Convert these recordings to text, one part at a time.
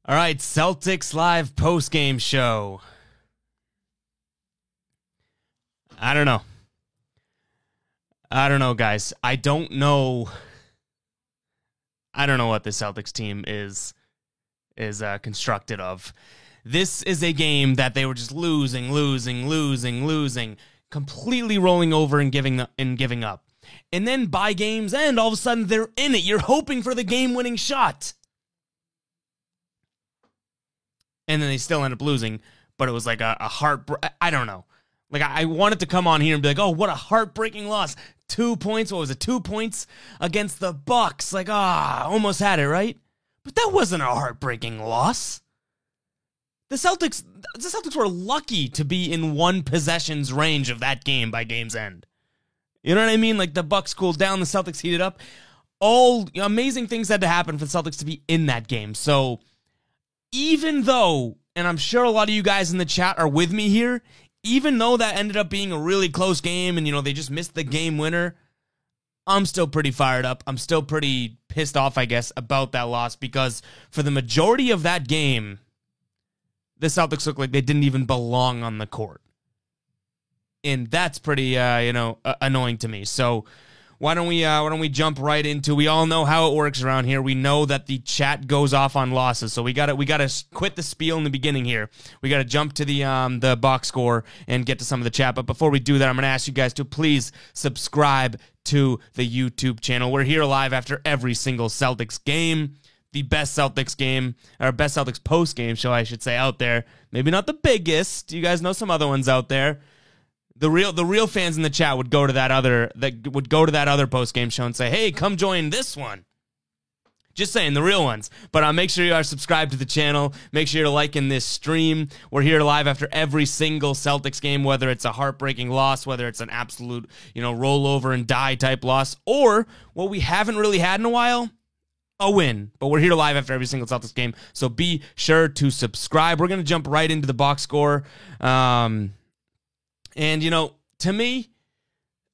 All right, Celtics Live post-game show. I don't know, guys. I don't know what the Celtics team is constructed of. This is a game that they were just losing, completely rolling over and giving up. And then by game's end, all of a sudden they're in it. You're hoping for the game-winning shot. And then they still end up losing, but it was like a heartbreak. I don't know. Like, I wanted to come on here and be like, oh, what a heartbreaking loss. 2 points. What was it? 2 points against the Bucks. Like, almost had it, right? But that wasn't a heartbreaking loss. The Celtics were lucky to be in one possession's range of that game by game's end. You know what I mean? Like, the Bucks cooled down, the Celtics heated up. All amazing things had to happen for the Celtics to be in that game. So, even though, and I'm sure a lot of you guys in the chat are with me here, even though that ended up being a really close game and, they just missed the game winner, I'm still pretty fired up. I'm still pretty pissed off, I guess, about that loss because for the majority of that game, the Celtics looked like they didn't even belong on the court. And that's pretty, annoying to me. So why don't we jump right into? We all know how it works around here. We know that the chat goes off on losses, so we gotta quit the spiel in the beginning here. We gotta jump to the box score and get to some of the chat. But before we do that, I'm gonna ask you guys to please subscribe to the YouTube channel. We're here live after every single Celtics game. The best Celtics game, or best Celtics post game show, I should say, out there. Maybe not the biggest. You guys know some other ones out there. The real fans in the chat would go to that other post game show and say, "Hey, come join this one." Just saying, the real ones. But make sure you are subscribed to the channel. Make sure you're liking this stream. We're here live after every single Celtics game, whether it's a heartbreaking loss, whether it's an absolute roll over and die type loss, or what we haven't really had in a while, a win. But we're here live after every single Celtics game, so be sure to subscribe. We're going to jump right into the box score. And, to me,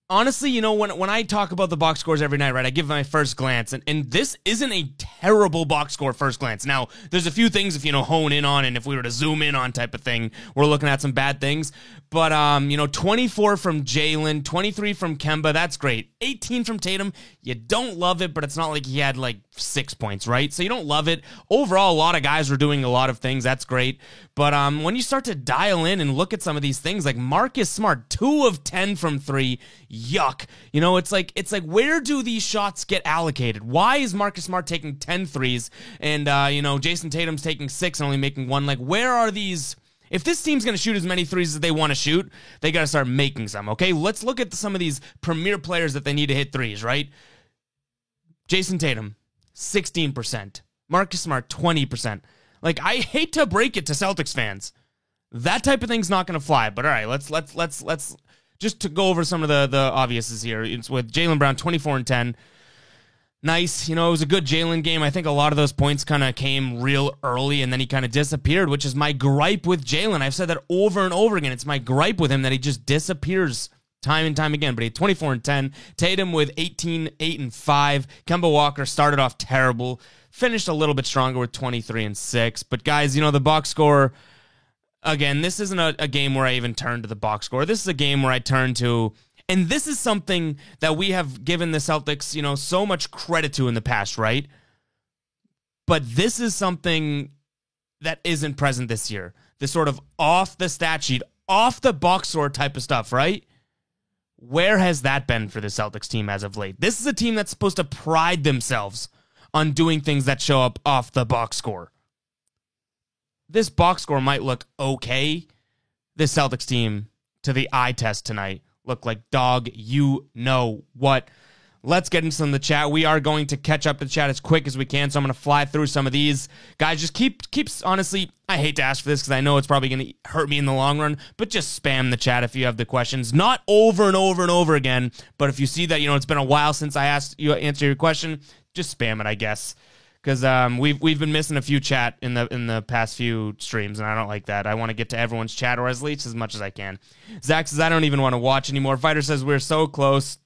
honestly, when I talk about the box scores every night, right, I give my first glance, and this isn't a terrible box score first glance. Now, there's a few things if, hone in on, and if we were to zoom in on type of thing, we're looking at some bad things. But, 24 from Jalen, 23 from Kemba, that's great. 18 from Tatum, you don't love it, but it's not like he had, 6 points, right? So you don't love it. Overall, a lot of guys were doing a lot of things. That's great. But when you start to dial in and look at some of these things, like Marcus Smart, 2 of 10 from 3, yuck. It's like where do these shots get allocated? Why is Marcus Smart taking 10 threes and, Jason Tatum's taking 6 and only making 1? Like, where are these? If this team's going to shoot as many threes as they want to shoot, they got to start making some, okay? Let's look at some of these premier players that they need to hit threes, right? Jason Tatum, 16%. Marcus Smart, 20%. Like, I hate to break it to Celtics fans. That type of thing's not going to fly. But all right, let's just to go over some of the obviouses here. It's with Jaylen Brown, 24 and 10. Nice. It was a good Jalen game. I think a lot of those points kind of came real early, and then he kind of disappeared, which is my gripe with Jalen. I've said that over and over again. It's my gripe with him that he just disappears time and time again. But he had 24 and 10. Tatum with 18, 8 and 5. Kemba Walker started off terrible. Finished a little bit stronger with 23 and 6. But guys, the box score, again, this isn't a game where I even turn to the box score. This is a game where I turn to, and this is something that we have given the Celtics, so much credit to in the past, right? But this is something that isn't present this year. This sort of off the stat sheet, off the box score type of stuff, right? Where has that been for the Celtics team as of late? This is a team that's supposed to pride themselves on doing things that show up off the box score. This box score might look okay. This Celtics team, to the eye test tonight, looked like dog you know what. Let's get into some of the chat. We are going to catch up to the chat as quick as we can, so I'm going to fly through some of these. Guys, just keeps honestly, I hate to ask for this because I know it's probably going to hurt me in the long run, but just spam the chat if you have the questions. Not over and over and over again, but if you see that, it's been a while since I answer your question, just spam it, I guess. Because we've been missing a few chat in the past few streams, and I don't like that. I want to get to everyone's chat, or at least as much as I can. Zach says, I don't even want to watch anymore. Fighter says, we're so close.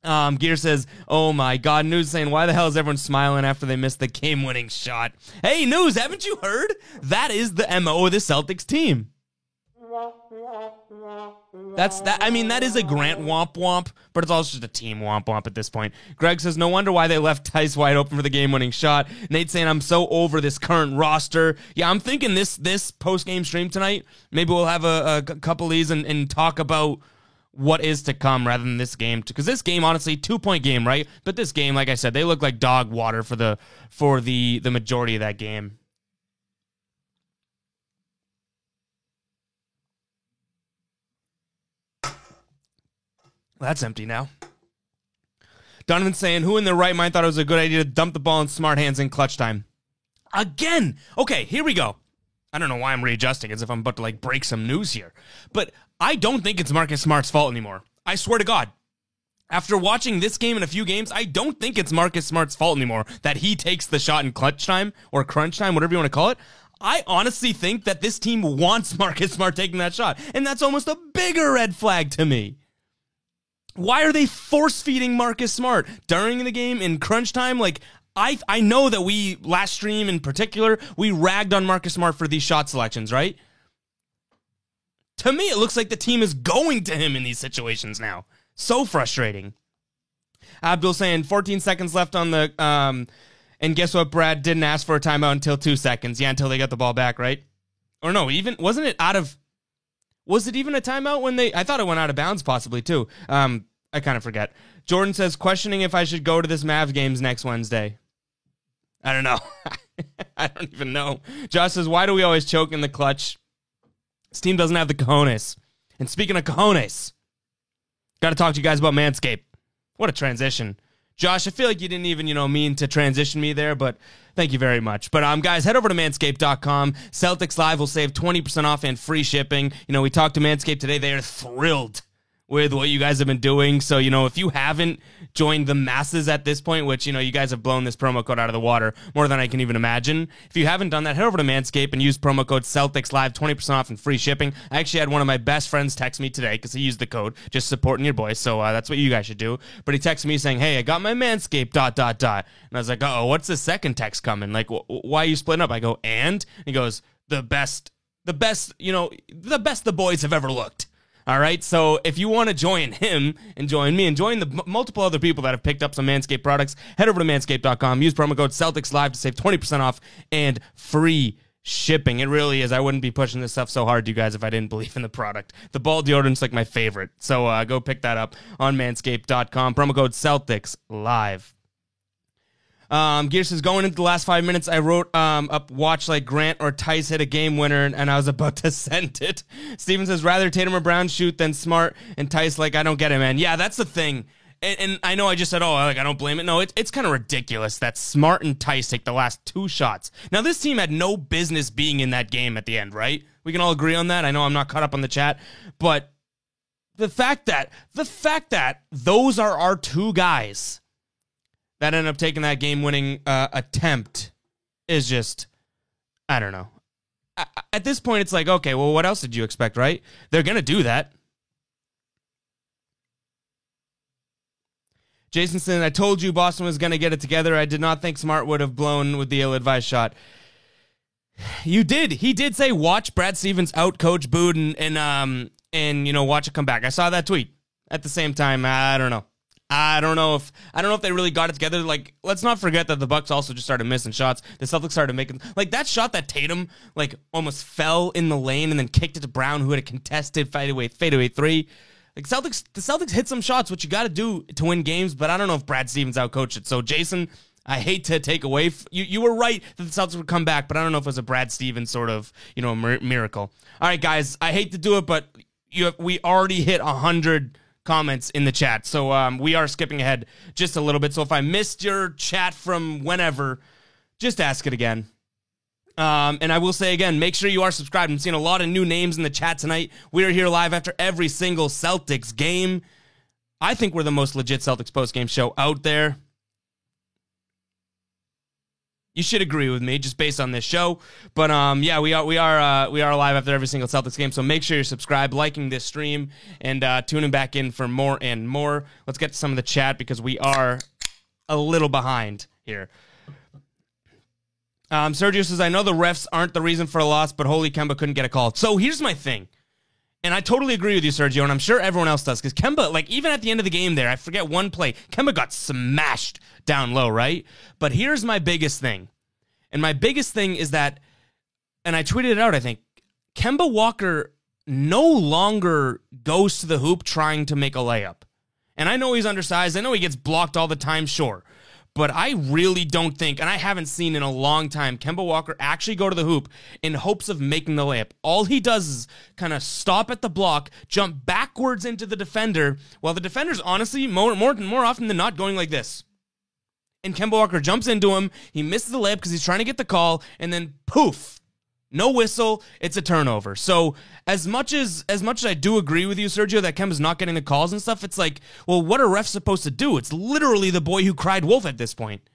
Gear says, oh my God. News saying, why the hell is everyone smiling after they missed the game-winning shot? Hey, News, haven't you heard? That is the MO of the Celtics team. That's that. I mean, that is a Grant womp womp, but it's also just a team womp womp at this point. Greg says, no wonder why they left Tice wide open for the game-winning shot. Nate saying, I'm so over this current roster. Yeah, I'm thinking this post-game stream tonight, maybe we'll have a couple of these and talk about what is to come rather than this game. Because this game, honestly, 2-point game, right? But this game, like I said, they look like dog water for the majority of that game. Well, that's empty now. Donovan saying, who in their right mind thought it was a good idea to dump the ball in Smart hands in clutch time? Again! Okay, here we go. I don't know why I'm readjusting as if I'm about to break some news here. But I don't think it's Marcus Smart's fault anymore. I swear to God. After watching this game and a few games, I don't think it's Marcus Smart's fault anymore that he takes the shot in clutch time or crunch time, whatever you want to call it. I honestly think that this team wants Marcus Smart taking that shot. And that's almost a bigger red flag to me. Why are they force-feeding Marcus Smart during the game in crunch time? I know that we, last stream in particular, we ragged on Marcus Smart for these shot selections, right? To me, it looks like the team is going to him in these situations now. So frustrating. Abdul saying 14 seconds left on the, and guess what, Brad didn't ask for a timeout until 2 seconds. Yeah, until they got the ball back, right? Or no, wasn't it out of... Was it even a timeout when I thought it went out of bounds possibly too. I kind of forget. Jordan says, questioning if I should go to this Mavs games next Wednesday. I don't know. I don't even know. Josh says, why do we always choke in the clutch? This team doesn't have the cojones. And speaking of cojones, got to talk to you guys about Manscaped. What a transition. Josh, I feel like you didn't even, mean to transition me there, but thank you very much. But, guys, head over to manscaped.com. Celtics Live will save 20% off and free shipping. We talked to Manscaped today. They are thrilled with what you guys have been doing. So, if you haven't joined the masses at this point, which, you guys have blown this promo code out of the water more than I can even imagine. If you haven't done that, head over to Manscaped and use promo code CelticsLive, 20% off and free shipping. I actually had one of my best friends text me today because he used the code, just supporting your boys. So that's what you guys should do. But he texted me saying, hey, I got my Manscaped, ... And I was like, uh-oh, what's the second text coming? Why are you splitting up? I go, and? He goes, the best the boys have ever looked. All right, so if you want to join him and join me and join the multiple other people that have picked up some Manscaped products, head over to manscaped.com. Use promo code CelticsLive to save 20% off and free shipping. It really is. I wouldn't be pushing this stuff so hard to you guys if I didn't believe in the product. The ball deodorant's my favorite, so go pick that up on manscaped.com. Promo code CelticsLive. Gear says, going into the last 5 minutes, I wrote up watch Grant or Tice hit a game winner, and I was about to send it. Steven says, rather Tatum or Brown shoot than Smart, and Tice I don't get it, man. Yeah, that's the thing. And I know I just said, I don't blame it. No, it's kind of ridiculous that Smart and Tice take the last 2 shots. Now, this team had no business being in that game at the end, right? We can all agree on that. I know I'm not caught up on the chat, but the fact that those are our 2 guys that ended up taking that game-winning attempt is just, I don't know. At this point, it's okay, well, what else did you expect, right? They're going to do that. Jason said, I told you Boston was going to get it together. I did not think Smart would have blown with the ill-advised shot. You did. He did say, watch Brad Stevens out-coach Booden and watch it come back. I saw that tweet. At the same time, I don't know. I don't know if they really got it together. Let's not forget that the Bucks also just started missing shots. The Celtics started making that shot that Tatum almost fell in the lane and then kicked it to Brown, who had a contested fadeaway 3. The Celtics hit some shots, which you got to do to win games. But I don't know if Brad Stevens outcoached it. So Jason, I hate to take away. You were right that the Celtics would come back, but I don't know if it was a Brad Stevens sort of miracle. All right, guys, I hate to do it, but we already hit 100 comments in the chat, so we are skipping ahead just a little bit. So if I missed your chat from whenever, just ask it again. And I will say again, make sure you are subscribed. I'm seeing a lot of new names in the chat tonight. We are here live after every single Celtics game. I think we're the most legit Celtics post-game show out there. You should agree with me just based on this show. But yeah, we are live after every single Celtics game. So make sure you're subscribed, liking this stream, and tuning back in for more and more. Let's get to some of the chat because we are a little behind here. Sergio says, I know the refs aren't the reason for a loss, but holy Kemba couldn't get a call. So here's my thing. And I totally agree with you, Sergio, and I'm sure everyone else does, because Kemba, like, even at the end of the game there, I forget one play, Kemba got smashed down low, right? But here's my biggest thing. And my biggest thing is that, and I tweeted it out, I think, Kemba Walker no longer goes to the hoop trying to make a layup. And I know he's undersized. I know he gets blocked all the time, sure. But I really don't think, and I haven't seen in a long time, Kemba Walker actually go to the hoop in hopes of making the layup. All he does is kind of stop at the block, jump backwards into the defender, while the defender's honestly, more often than not, going like this. And Kemba Walker jumps into him, he misses the layup because he's trying to get the call, and then poof, no whistle, it's a turnover. So as much as I do agree with you, Sergio, that Kemba's not getting the calls and stuff, it's like, well, what are refs supposed to do? It's literally the boy who cried wolf at this point.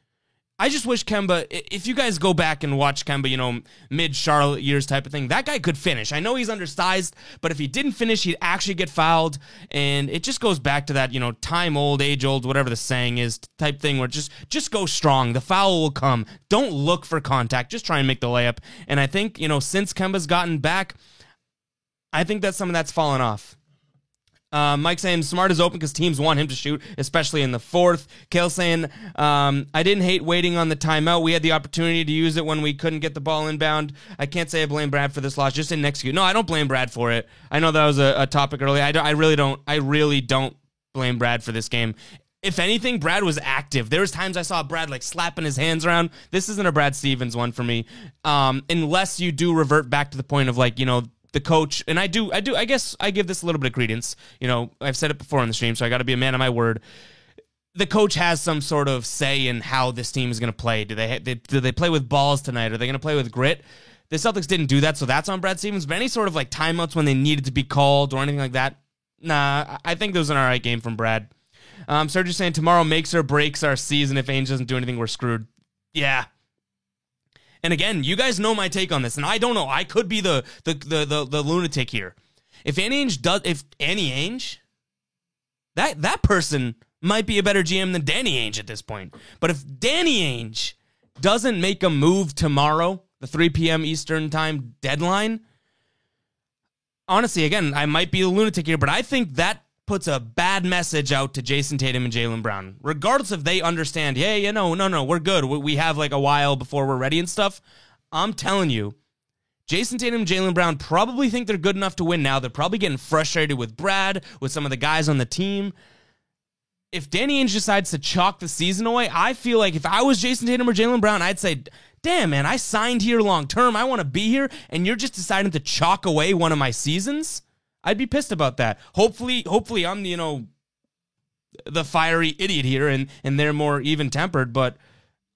I just wish Kemba, if you guys go back and watch Kemba, mid-Charlotte years type of thing, that guy could finish. I know he's undersized, but if he didn't finish, he'd actually get fouled, and it just goes back to that, time old, age old, whatever the saying is, type thing, where just go strong. The foul will come. Don't look for contact. Just try and make the layup. And I think, since Kemba's gotten back, I think that some of that's fallen off. Mike saying Smart is open because teams want him to shoot, especially in the fourth. Kale saying, I didn't hate waiting on the timeout. We had the opportunity to use it when we couldn't get the ball inbound. I can't say I blame Brad for this loss. Just didn't execute. No, I don't blame Brad for it. I know that was a topic earlier. I really don't blame Brad for this game. If anything, Brad was active. There was times I saw Brad slapping his hands around. This isn't a Brad Stevens one for me. Unless you do revert back to the point of the coach, and I guess I give this a little bit of credence. I've said it before on the stream, so I got to be a man of my word. The coach has some sort of say in how this team is going to play. Do they play with balls tonight? Are they going to play with grit? The Celtics didn't do that, so that's on Brad Stevens. But any sort of timeouts when they needed to be called or anything like that, nah, I think there was an all right game from Brad. Sergio saying tomorrow makes or breaks our season. If Ainge doesn't do anything, we're screwed. Yeah. And again, you guys know my take on this, and I don't know. I could be the lunatic here. If Annie Ainge, that person might be a better GM than Danny Ainge at this point. But if Danny Ainge doesn't make a move tomorrow, the 3 p.m. Eastern time deadline, honestly, again, I might be a lunatic here, but I think that puts a bad message out to Jason Tatum and Jaylen Brown. Regardless if they understand, hey, no, we're good. We have a while before we're ready and stuff. I'm telling you, Jason Tatum and Jaylen Brown probably think they're good enough to win now. They're probably getting frustrated with Brad, with some of the guys on the team. If Danny Ainge decides to chalk the season away, I feel like if I was Jason Tatum or Jaylen Brown, I'd say, damn, man, I signed here long term. I want to be here, and you're just deciding to chalk away one of my seasons? I'd be pissed about that. Hopefully I'm the fiery idiot here, and they're more even tempered. But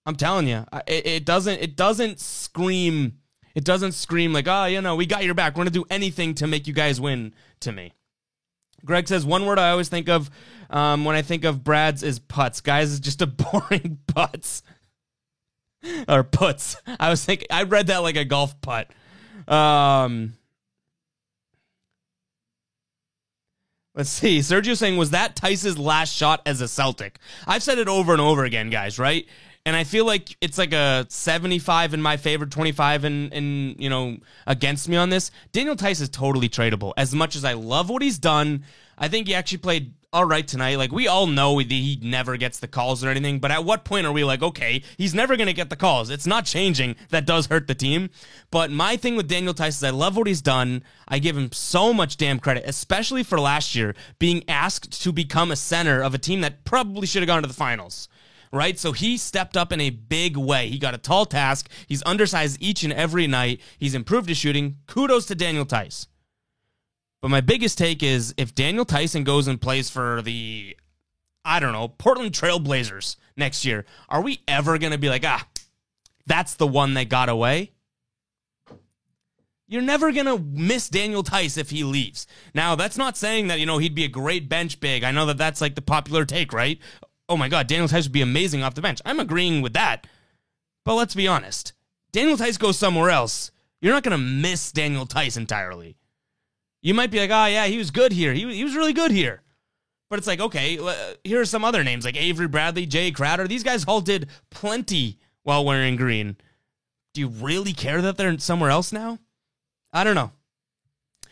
I'm telling you, it doesn't scream like, oh, we got your back. We're gonna do anything to make you guys win. To me, Greg says one word I always think of when I think of Brad's is putts. Guys, is just a boring putts or puts. I read that like a golf putt. Let's see. Sergio saying, was that Tice's last shot as a Celtic? I've said it over and over again, guys, right? And I feel like it's like a 75 in my favor, 25 in against me on this. Daniel Tice is totally tradable. As much as I love what he's done, I think he actually played all right tonight. We all know he never gets the calls or anything, but at what point are we like, okay, he's never going to get the calls. It's not changing. That does hurt the team. But my thing with Daniel Tice is I love what he's done. I give him so much damn credit, especially for last year, being asked to become a center of a team that probably should have gone to the finals. Right? So he stepped up in a big way. He got a tall task. He's undersized each and every night. He's improved his shooting. Kudos to Daniel Tice. But my biggest take is if Daniel Tyson goes and plays for the, Portland Trail Blazers next year, are we ever going to be like, that's the one that got away? You're never going to miss Daniel Tice if he leaves. Now, that's not saying that, he'd be a great bench big. I know that that's the popular take, right? Oh my God, Daniel Tice would be amazing off the bench. I'm agreeing with that. But let's be honest. Daniel Theis goes somewhere else. You're not going to miss Daniel Theis entirely. You might be like, oh, yeah, he was good here. He was really good here. But it's like, okay, here are some other names like Avery Bradley, Jay Crowder. These guys all did plenty while wearing green. Do you really care that they're somewhere else now? I don't know.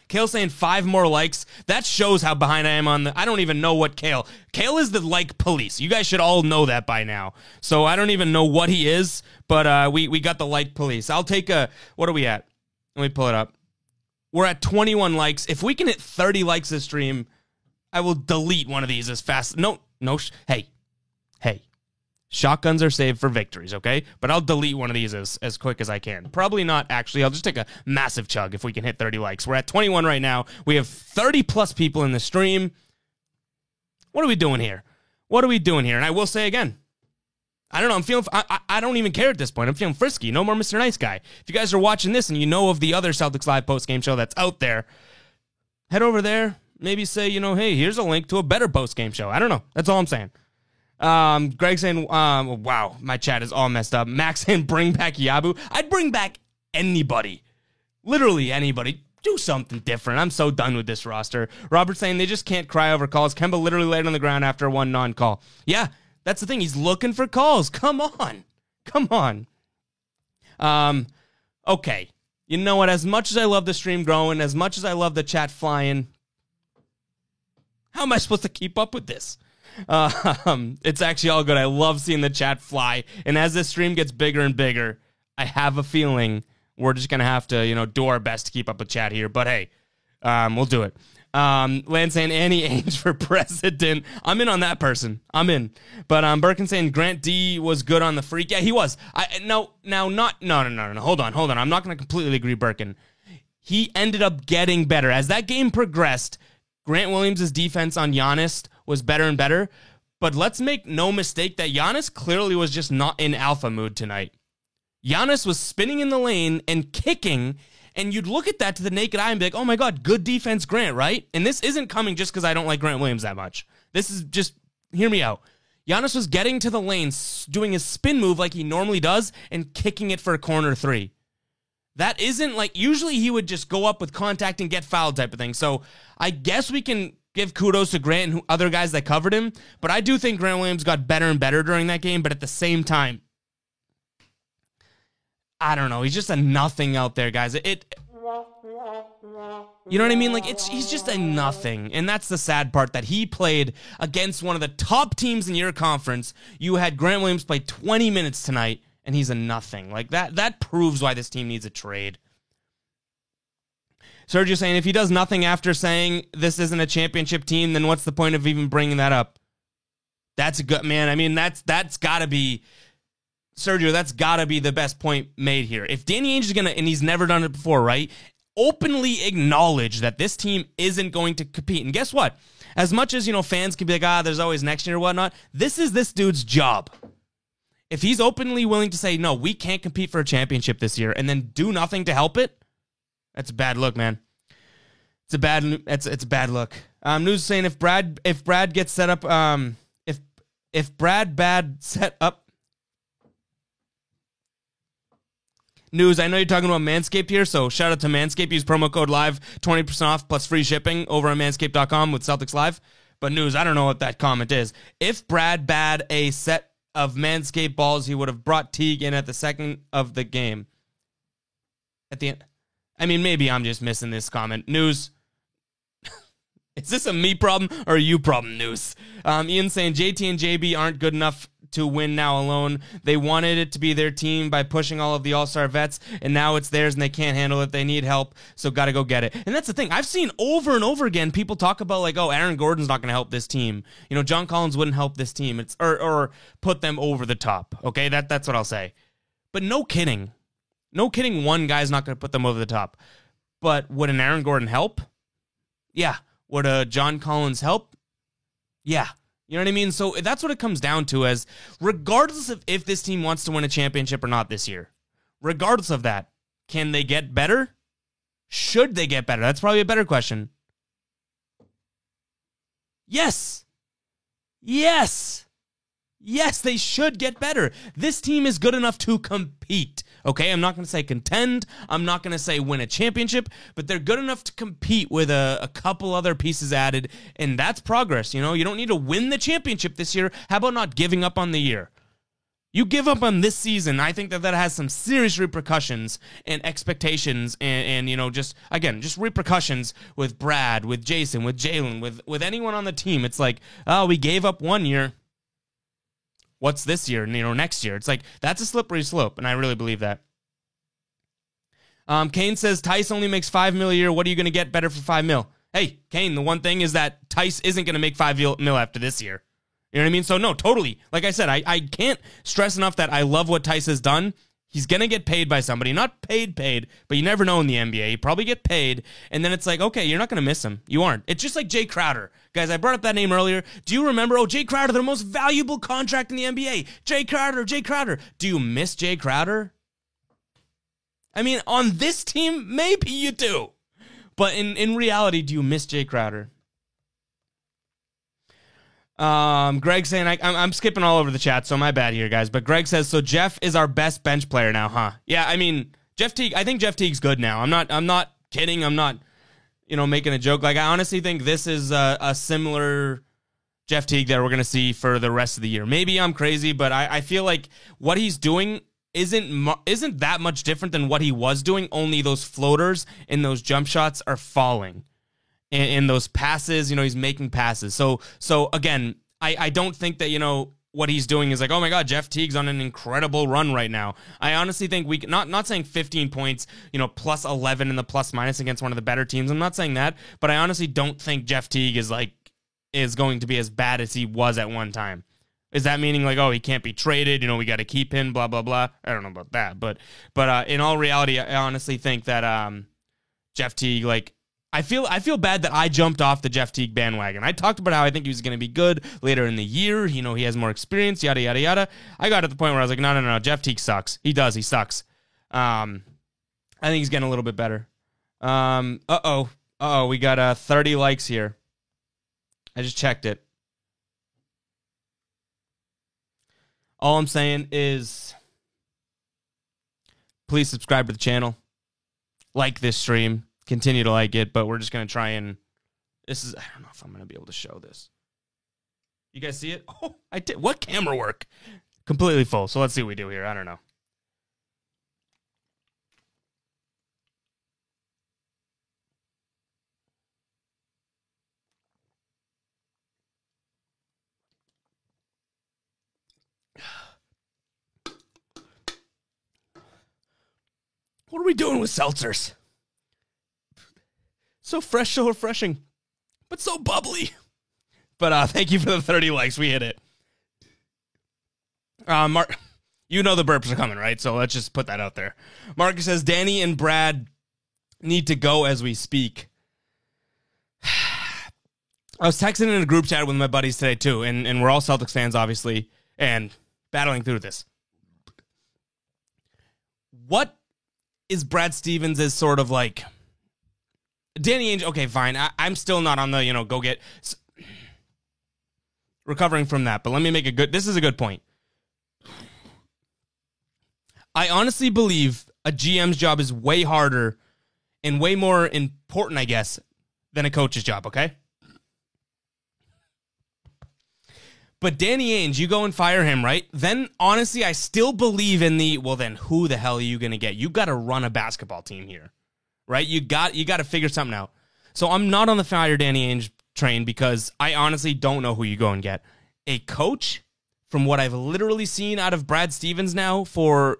Kale saying 5 more likes. That shows how behind I am on the... I don't even know what Kale... Kale is the like police. You guys should all know that by now. So I don't even know what he is, but we got the like police. I'll take a... What are we at? Let me pull it up. We're at 21 likes. If we can hit 30 likes this stream, I will delete one of these as fast... No. Hey. Shotguns are saved for victories, okay? But I'll delete one of these as quick as I can. Probably not, actually. I'll just take a massive chug if we can hit 30 likes. We're at 21 right now. We have 30-plus people in the stream. What are we doing here? And I will say again, I don't know. I'm feeling... I don't even care at this point. I'm feeling frisky. No more Mr. Nice Guy. If you guys are watching this and you know of the other Celtics Live post-game show that's out there, head over there. Maybe say, hey, here's a link to a better post-game show. I don't know. That's all I'm saying. Greg saying, wow, my chat is all messed up. Max saying, bring back Yabu. I'd bring back anybody. Literally anybody. Do something different. I'm so done with this roster. Robert saying they just can't cry over calls. Kemba literally laid on the ground after one non-call. Yeah, that's the thing. He's looking for calls. Come on. Okay. You know what? As much as I love the stream growing, as much as I love the chat flying, how am I supposed to keep up with this? It's actually all good. I love seeing the chat fly. And as this stream gets bigger and bigger, I have a feeling we're just going to have to, do our best to keep up with chat here. But hey, we'll do it. Lance saying Annie Ainge for president. I'm in on that person. I'm in. But Birkin saying Grant D was good on the freak. Yeah, he was. No. Hold on. I'm not going to completely agree, Birkin. He ended up getting better. As that game progressed, Grant Williams' defense on Giannis was better and better. But let's make no mistake that Giannis clearly was just not in alpha mood tonight. Giannis was spinning in the lane and kicking, and you'd look at that to the naked eye and be like, oh my God, good defense, Grant, right? And this isn't coming just because I don't like Grant Williams that much. This is just, hear me out. Giannis was getting to the lane, doing his spin move like he normally does, and kicking it for a corner three. That isn't like, usually he would just go up with contact and get fouled type of thing. So I guess we can give kudos to Grant and other guys that covered him, but I do think Grant Williams got better and better during that game, but at the same time, I don't know. He's just a nothing out there, guys. You know what I mean? Like, he's just a nothing. And that's the sad part, that he played against one of the top teams in your conference. You had Grant Williams play 20 minutes tonight, and he's a nothing. Like, that proves why this team needs a trade. Sergio saying, if he does nothing after saying this isn't a championship team, then what's the point of even bringing that up? That's a good, man. I mean, that's got to be... Sergio, that's got to be the best point made here. If Danny Ainge is going to, and he's never done it before, right? Openly acknowledge that this team isn't going to compete. And guess what? As much as, fans can be like, there's always next year or whatnot, this is this dude's job. If he's openly willing to say, no, we can't compete for a championship this year, and then do nothing to help it, that's a bad look, man. It's a bad look. News saying if Brad gets set up, if Brad bad set up, News, I know you're talking about Manscaped here, so shout out to Manscaped. Use promo code LIVE, 20% off plus free shipping over on manscaped.com with Celtics Live. But News, I don't know what that comment is. If Brad bad a set of Manscaped balls, he would have brought Teague in at the second of the game. At the end. I mean, maybe I'm just missing this comment. News. Is this a me problem or a you problem, News? Ian saying JT and JB aren't good enough to win now alone. They wanted it to be their team by pushing all of the all-star vets, and now it's theirs and they can't handle it. They need help, so got to go get it. And that's the thing. I've seen over and over again people talk about like, oh, Aaron Gordon's not going to help this team. John Collins wouldn't help this team. It's or put them over the top. Okay, that's what I'll say. But no kidding. No kidding, one guy's not going to put them over the top. But would an Aaron Gordon help? Yeah. Would a John Collins help? Yeah. You know what I mean? So that's what it comes down to, as regardless of if this team wants to win a championship or not this year, regardless of that, can they get better? Should they get better? That's probably a better question. Yes. Yes, they should get better. This team is good enough to compete. Okay, I'm not going to say contend. I'm not going to say win a championship, but they're good enough to compete with a couple other pieces added, and that's progress. You know, you don't need to win the championship this year. How about not giving up on the year? You give up on this season, I think that has some serious repercussions and expectations and you know, just repercussions with Brad, with Jason, with Jalen, with anyone on the team. It's like, oh, we gave up one year. What's this year? You know, next year. It's like, that's a slippery slope, and I really believe that. Kane says, Tice only makes $5 million a year. What are you going to get better for $5 million? Hey, Kane, the one thing is that Tice isn't going to make $5 million after this year. You know what I mean? So, no, totally. Like I said, I can't stress enough that I love what Tice has done. He's going to get paid by somebody. Not paid, but you never know in the NBA. You probably get paid, and then it's like, okay, you're not going to miss him. You aren't. It's just like Jay Crowder. Guys, I brought up that name earlier. Do you remember? Oh, Jay Crowder, the most valuable contract in the NBA. Jay Crowder. Do you miss Jay Crowder? I mean, on this team, maybe you do. But in reality, do you miss Jay Crowder? Greg saying, I'm skipping all over the chat, so my bad here, guys. But Greg says, so Jeff is our best bench player now, huh? Yeah, I mean, Jeff Teague, I think Jeff Teague's good now. I'm not kidding. I'm not, you know, making a joke. Like, I honestly think this is a similar Jeff Teague that we're going to see for the rest of the year. Maybe I'm crazy, but I feel like what he's doing isn't that much different than what he was doing, only those floaters and those jump shots are falling. In those passes, you know, he's making passes. So again, I don't think that, you know, what he's doing is like, oh my God, Jeff Teague's on an incredible run right now. I honestly think we not saying 15 points, you know, plus 11 in the plus minus against one of the better teams. I'm not saying that, but I honestly don't think Jeff Teague is going to be as bad as he was at one time. Is that meaning like, oh, he can't be traded, you know, we got to keep him, blah, blah, blah? I don't know about that, but in all reality, I honestly think that Jeff Teague, like, I feel bad that I jumped off the Jeff Teague bandwagon. I talked about how I think he was going to be good later in the year. You know, he has more experience, yada, yada, yada. I got at the point where I was like, no, Jeff Teague sucks. He sucks. I think he's getting a little bit better. We got 30 likes here. I just checked it. All I'm saying is, please subscribe to the channel. Like this stream. Continue to like it, but we're just going to try and... I don't know if I'm going to be able to show this. You guys see it? Oh, I did. What camera work? Completely full. So let's see what we do here. I don't know. What are we doing with seltzers? So fresh, so refreshing, but so bubbly. But thank you for the 30 likes. We hit it. Mark, you know the burps are coming, right? So let's just put that out there. Marcus says, Danny and Brad need to go as we speak. I was texting in a group chat with my buddies today, too, and we're all Celtics fans, obviously, and battling through this. What is Brad Stevens' sort of like... Danny Ainge, okay, fine. I'm still not on the, you know, go get... recovering from that, but let me make this is a good point. I honestly believe a GM's job is way harder and way more important, I guess, than a coach's job, okay? But Danny Ainge, you go and fire him, right? Then, honestly, I still believe in well, then who the hell are you going to get? You got to run a basketball team here, right? You got to figure something out. So I'm not on the fire Danny Ainge train because I honestly don't know who you go and get. A coach, from what I've literally seen out of Brad Stevens now for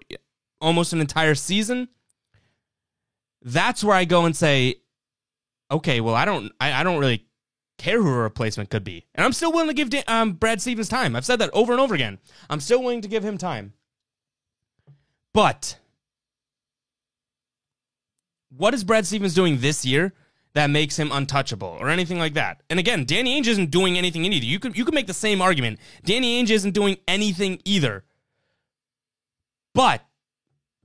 almost an entire season, that's where I go and say, okay, well, I don't really care who a replacement could be. And I'm still willing to give Brad Stevens time. I've said that over and over again. I'm still willing to give him time. But what is Brad Stevens doing this year that makes him untouchable or anything like that? And again, Danny Ainge isn't doing anything either. You could make the same argument. Danny Ainge isn't doing anything either. But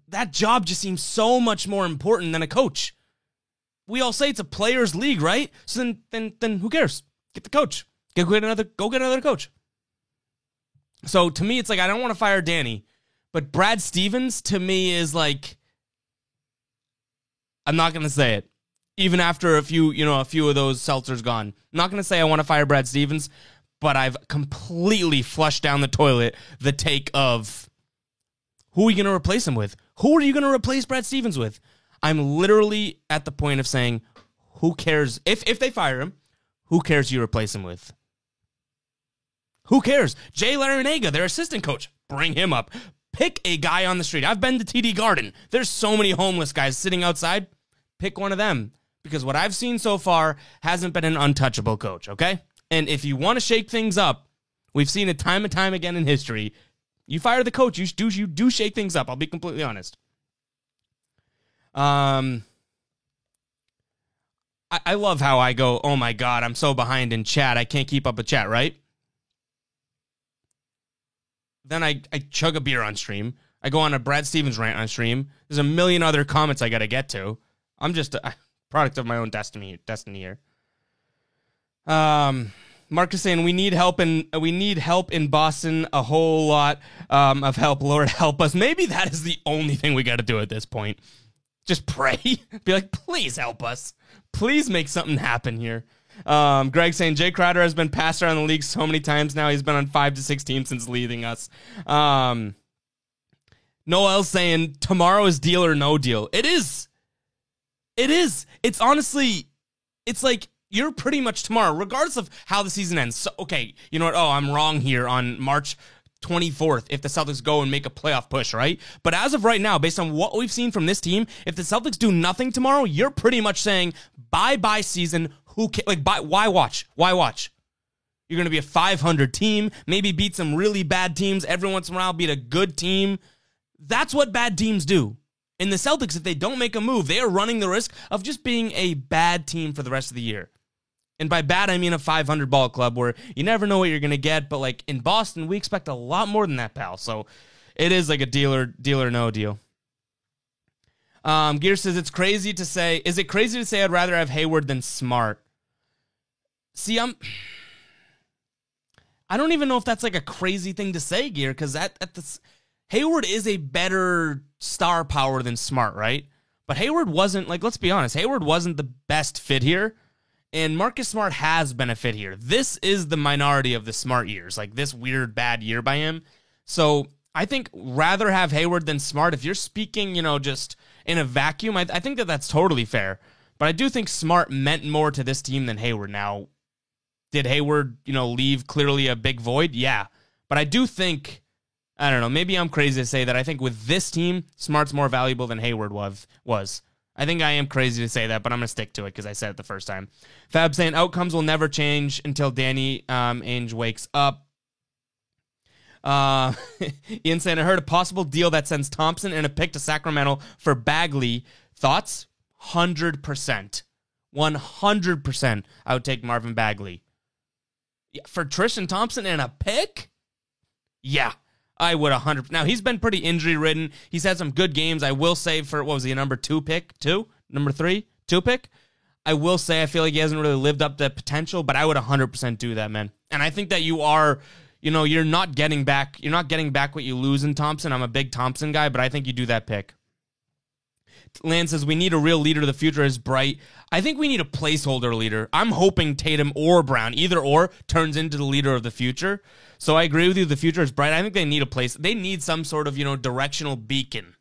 that job just seems so much more important than a coach. We all say it's a players' league, right? So then who cares? Get the coach. Go get another coach. So to me, it's like I don't want to fire Danny, but Brad Stevens to me is like, I'm not going to say it. Even after a few of those seltzers gone. I'm not going to say I want to fire Brad Stevens, but I've completely flushed down the toilet the take of who are you going to replace him with? Who are you going to replace Brad Stevens with? I'm literally at the point of saying, who cares? If they fire him, who cares you replace him with? Who cares? Jay Larinaga, their assistant coach, bring him up. Pick a guy on the street. I've been to TD Garden. There's so many homeless guys sitting outside. Pick one of them. Because what I've seen so far hasn't been an untouchable coach, okay? And if you want to shake things up, we've seen it time and time again in history. You fire the coach, you do shake things up. I'll be completely honest. I love how I go, oh my God, I'm so behind in chat. I can't keep up with chat, right? Then I chug a beer on stream. I go on a Brad Stevens rant on stream. There's a million other comments I got to get to. I'm just a product of my own destiny here. Mark is saying we need help in Boston, a whole lot of help. Lord help us. Maybe that is the only thing we got to do at this point. Just pray. Be like, please help us. Please make something happen here. Greg saying Jay Crowder has been passed around the league so many times now. He's been on 5 to 6 teams since leaving us. Noel saying tomorrow is deal or no deal. It is. It's honestly, it's like you're pretty much tomorrow, regardless of how the season ends. So, okay, you know what? Oh, I'm wrong here on March 24th if the Celtics go and make a playoff push, right? But as of right now, based on what we've seen from this team, if the Celtics do nothing tomorrow, you're pretty much saying bye-bye season. Why watch? Why watch? You're going to be a 500 team, maybe beat some really bad teams. Every once in a while, beat a good team. That's what bad teams do. And the Celtics, if they don't make a move, they are running the risk of just being a bad team for the rest of the year. And by bad, I mean a 500 ball club where you never know what you're going to get. But like in Boston, we expect a lot more than that, pal. So it is like a deal or no deal. Gear says, is it crazy to say I'd rather have Hayward than Smart? See, I don't even know if that's like a crazy thing to say, Gear, because Hayward is a better star power than Smart, right? But Hayward wasn't, like, let's be honest, Hayward wasn't the best fit here, and Marcus Smart has been a fit here. This is the minority of the Smart years, like this weird bad year by him. So I think rather have Hayward than Smart. If you're speaking, just in a vacuum, I think that's totally fair. But I do think Smart meant more to this team than Hayward. Now, did Hayward, leave clearly a big void? Yeah. But I do think, I don't know, maybe I'm crazy to say that I think with this team, Smart's more valuable than Hayward was. I think I am crazy to say that, but I'm going to stick to it because I said it the first time. Fab saying outcomes will never change until Danny Ainge wakes up. Ian saying, I heard a possible deal that sends Thompson and a pick to Sacramento for Bagley. Thoughts? 100%. 100% I would take Marvin Bagley. For Tristan Thompson and a pick? Yeah, I would 100%. Now, he's been pretty injury-ridden. He's had some good games. I will say for, what was he, a number 2 pick? 2? Number 3? 2 pick? I will say I feel like he hasn't really lived up to potential, but I would 100% do that, man. And I think that you are, you're not getting back what you lose in Thompson. I'm a big Thompson guy, but I think you do that pick. Lance says, we need a real leader of the future as Bright. I think we need a placeholder leader. I'm hoping Tatum or Brown, either or, turns into the leader of the future. So I agree with you. The future is bright. I think they need they need some sort of, directional beacon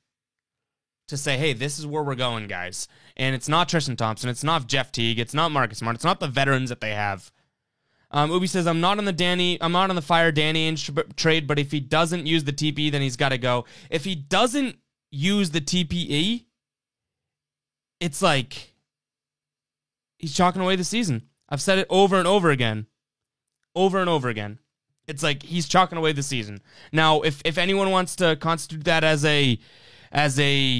to say, hey, this is where we're going, guys. And it's not Tristan Thompson. It's not Jeff Teague. It's not Marcus Smart. It's not the veterans that they have. Ubi says, I'm not on the fire Danny Ainge trade, but if he doesn't use the TPE, then he's got to go. If he doesn't use the TPE, it's like he's chalking away the season. I've said it over and over again. Over and over again. It's like he's chalking away the season. Now, if anyone wants to constitute that as a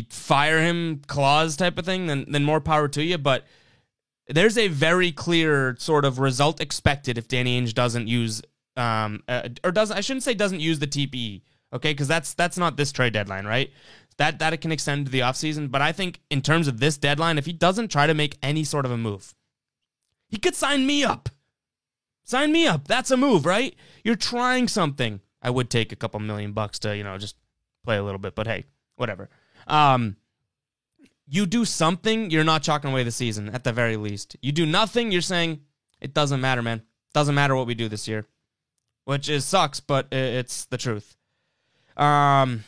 fire him clause type of thing, then more power to you. But there's a very clear sort of result expected if Danny Ainge doesn't use I shouldn't say doesn't use the TPE, okay? Because that's not this trade deadline, right? That it can extend to the offseason. But I think in terms of this deadline, if he doesn't try to make any sort of a move, he could sign me up. Sign me up. That's a move, right? You're trying something. I would take a couple $1,000,000 to, just play a little bit, but hey, whatever. You do something, you're not chalking away the season, at the very least. You do nothing, you're saying, it doesn't matter, man. Doesn't matter what we do this year. Which sucks, but it's the truth. I'm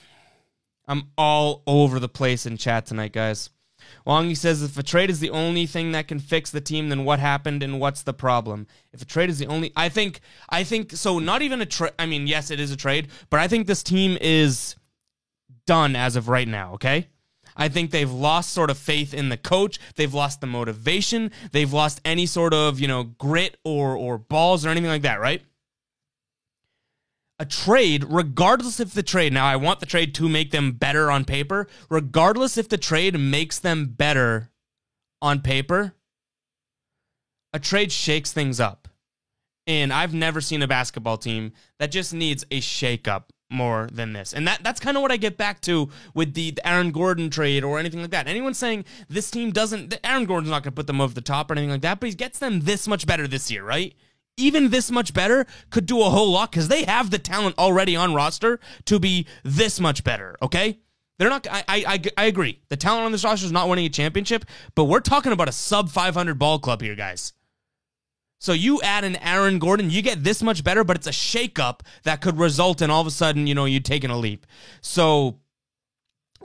all over the place in chat tonight, guys. Wongy says, if a trade is the only thing that can fix the team, then what happened and what's the problem? If a trade is the only... I think so not even a trade... I mean, yes, it is a trade, but I think this team is done as of right now, okay? I think they've lost sort of faith in the coach. They've lost the motivation. They've lost any sort of, grit or balls or anything like that, right? A trade, regardless if the trade, now I want the trade to make them better on paper, regardless if the trade makes them better on paper, a trade shakes things up. And I've never seen a basketball team that just needs a shakeup more than this. And that's kind of what I get back to with the Aaron Gordon trade or anything like that. Anyone saying this team doesn't, Aaron Gordon's not going to put them over the top or anything like that, but he gets them this much better this year, right? Even this much better could do a whole lot because they have the talent already on roster to be this much better, okay? They're not. I agree. The talent on this roster is not winning a championship, but we're talking about a sub 500 ball club here, guys. So you add an Aaron Gordon, you get this much better, but it's a shakeup that could result in all of a sudden, you taking a leap. So,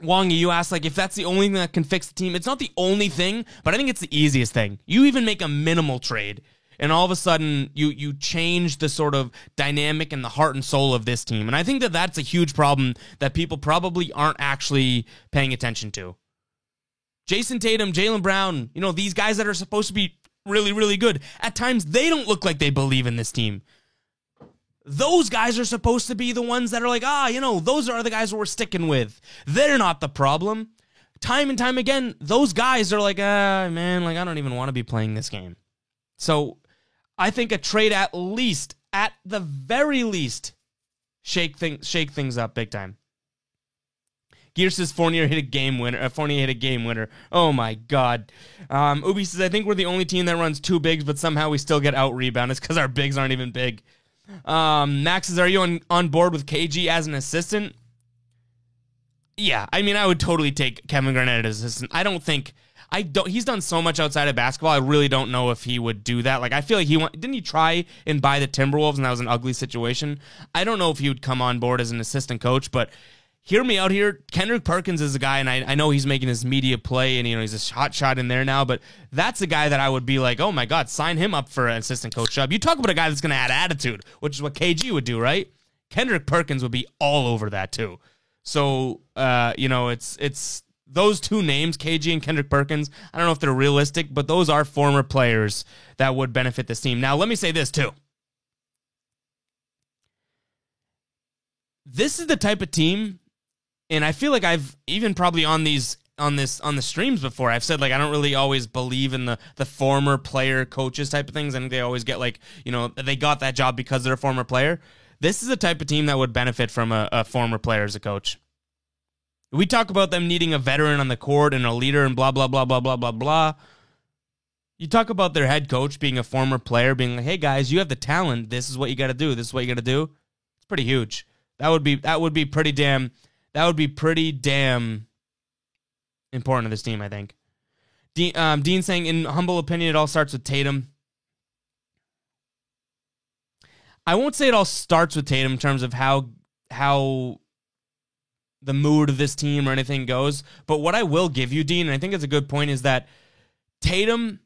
Wongy, you asked, if that's the only thing that can fix the team. It's not the only thing, but I think it's the easiest thing. You even make a minimal trade, and all of a sudden, you change the sort of dynamic and the heart and soul of this team. And I think that that's a huge problem that people probably aren't actually paying attention to. Jason Tatum, Jaylen Brown, these guys that are supposed to be really, really good, at times they don't look like they believe in this team. Those guys are supposed to be the ones that are like, those are the guys we're sticking with. They're not the problem. Time and time again, those guys are like, man, I don't even want to be playing this game. So I think a trade at the very least, shake things up big time. Gear says Fournier hit a game winner. Oh my God. Ubi says, I think we're the only team that runs two bigs, but somehow we still get out rebounded. It's because our bigs aren't even big. Max says, are you on board with KG as an assistant? Yeah, I would totally take Kevin Garnett as assistant. He's done so much outside of basketball. I really don't know if he would do that. I feel like didn't he try and buy the Timberwolves, and that was an ugly situation? I don't know if he would come on board as an assistant coach, but hear me out here. Kendrick Perkins is a guy, and I know he's making his media play, and he's a hot shot in there now, but that's a guy that I would be like, oh my God, sign him up for an assistant coach job. You talk about a guy that's going to add attitude, which is what KG would do, right? Kendrick Perkins would be all over that too. So, it's those two names, KG and Kendrick Perkins. I don't know if they're realistic, but those are former players that would benefit this team. Now, let me say this too. This is the type of team, and I feel like I've even probably on the streams before, I've said I don't really always believe in the former player coaches type of things. I think they always get they got that job because they're a former player. This is the type of team that would benefit from a former player as a coach. We talk about them needing a veteran on the court and a leader and blah, blah, blah, blah, blah, blah, blah. You talk about their head coach being a former player, being like, hey guys, you have the talent. This is what you got to do. This is what you got to do. It's pretty huge. That would be pretty damn important to this team, I think. Dean saying, in humble opinion, it all starts with Tatum. I won't say it all starts with Tatum in terms of how the mood of this team or anything goes, but what I will give you, Dean, and I think it's a good point, is that Tatum,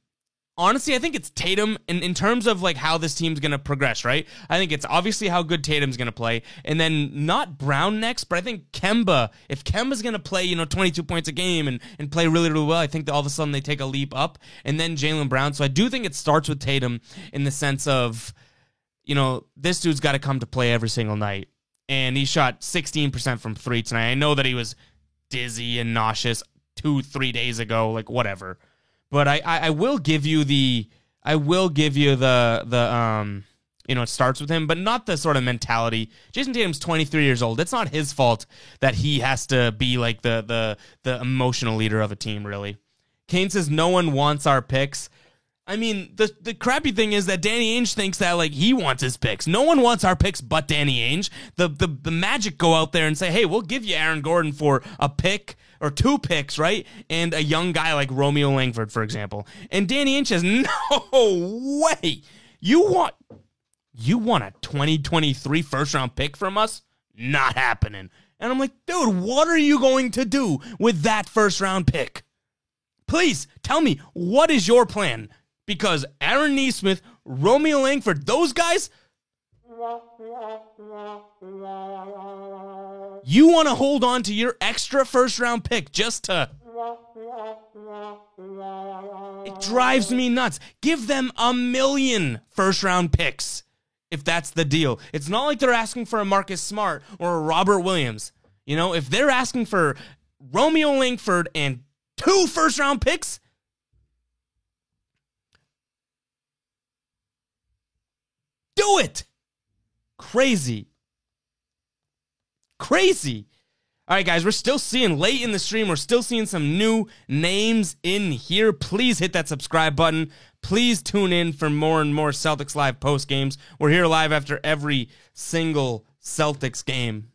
honestly, I think it's Tatum in terms of how this team's going to progress, right? I think it's obviously how good Tatum's going to play, and then not Brown next, but I think Kemba, if Kemba's going to play, 22 points a game and play really, really well, I think that all of a sudden they take a leap up, and then Jaylen Brown. So I do think it starts with Tatum in the sense of, this dude's got to come to play every single night. And he shot 16% from three tonight. I know that he was dizzy and nauseous 2-3 days ago, whatever. But I will give you the it starts with him, but not the sort of mentality. Jason Tatum's 23 years old. It's not his fault that he has to be the emotional leader of a team, really. Kane says no one wants our picks. I mean, the crappy thing is that Danny Ainge thinks that, like, he wants his picks. No one wants our picks but Danny Ainge. The Magic go out there and say, hey, we'll give you Aaron Gordon for a pick or 2 picks, right? And a young guy like Romeo Langford, for example. And Danny Ainge says, no way. You want a 2023 first-round pick from us? Not happening. And I'm like, dude, what are you going to do with that first-round pick? Please tell me, what is your plan? Because Aaron Nesmith, Romeo Langford, those guys, you want to hold on to your extra first-round pick just to... It drives me nuts. Give them 1 million first-round picks if that's the deal. It's not like they're asking for a Marcus Smart or a Robert Williams. You know, if they're asking for Romeo Langford and 2 first-round picks, do it. Crazy. All right, guys, we're still seeing late in the stream. We're still seeing some new names in here. Please hit that subscribe button. Please tune in for more and more Celtics Live post games. We're here live after every single Celtics game.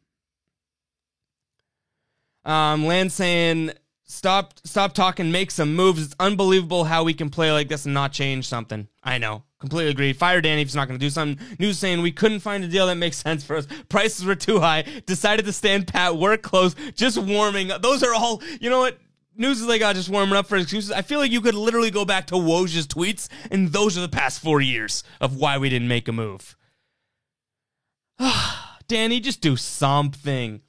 Land saying, stop talking, make some moves. It's unbelievable how we can play like this and not change something. I know. Completely agree. Fire Danny if he's not going to do something. News saying we couldn't find a deal that makes sense for us. Prices were too high. Decided to stand pat, work close, just warming up. Those are all, you know what? News is like, just warming up for excuses. I feel like you could literally go back to Woj's tweets, and those are the past 4 years of why we didn't make a move. Danny, just do something.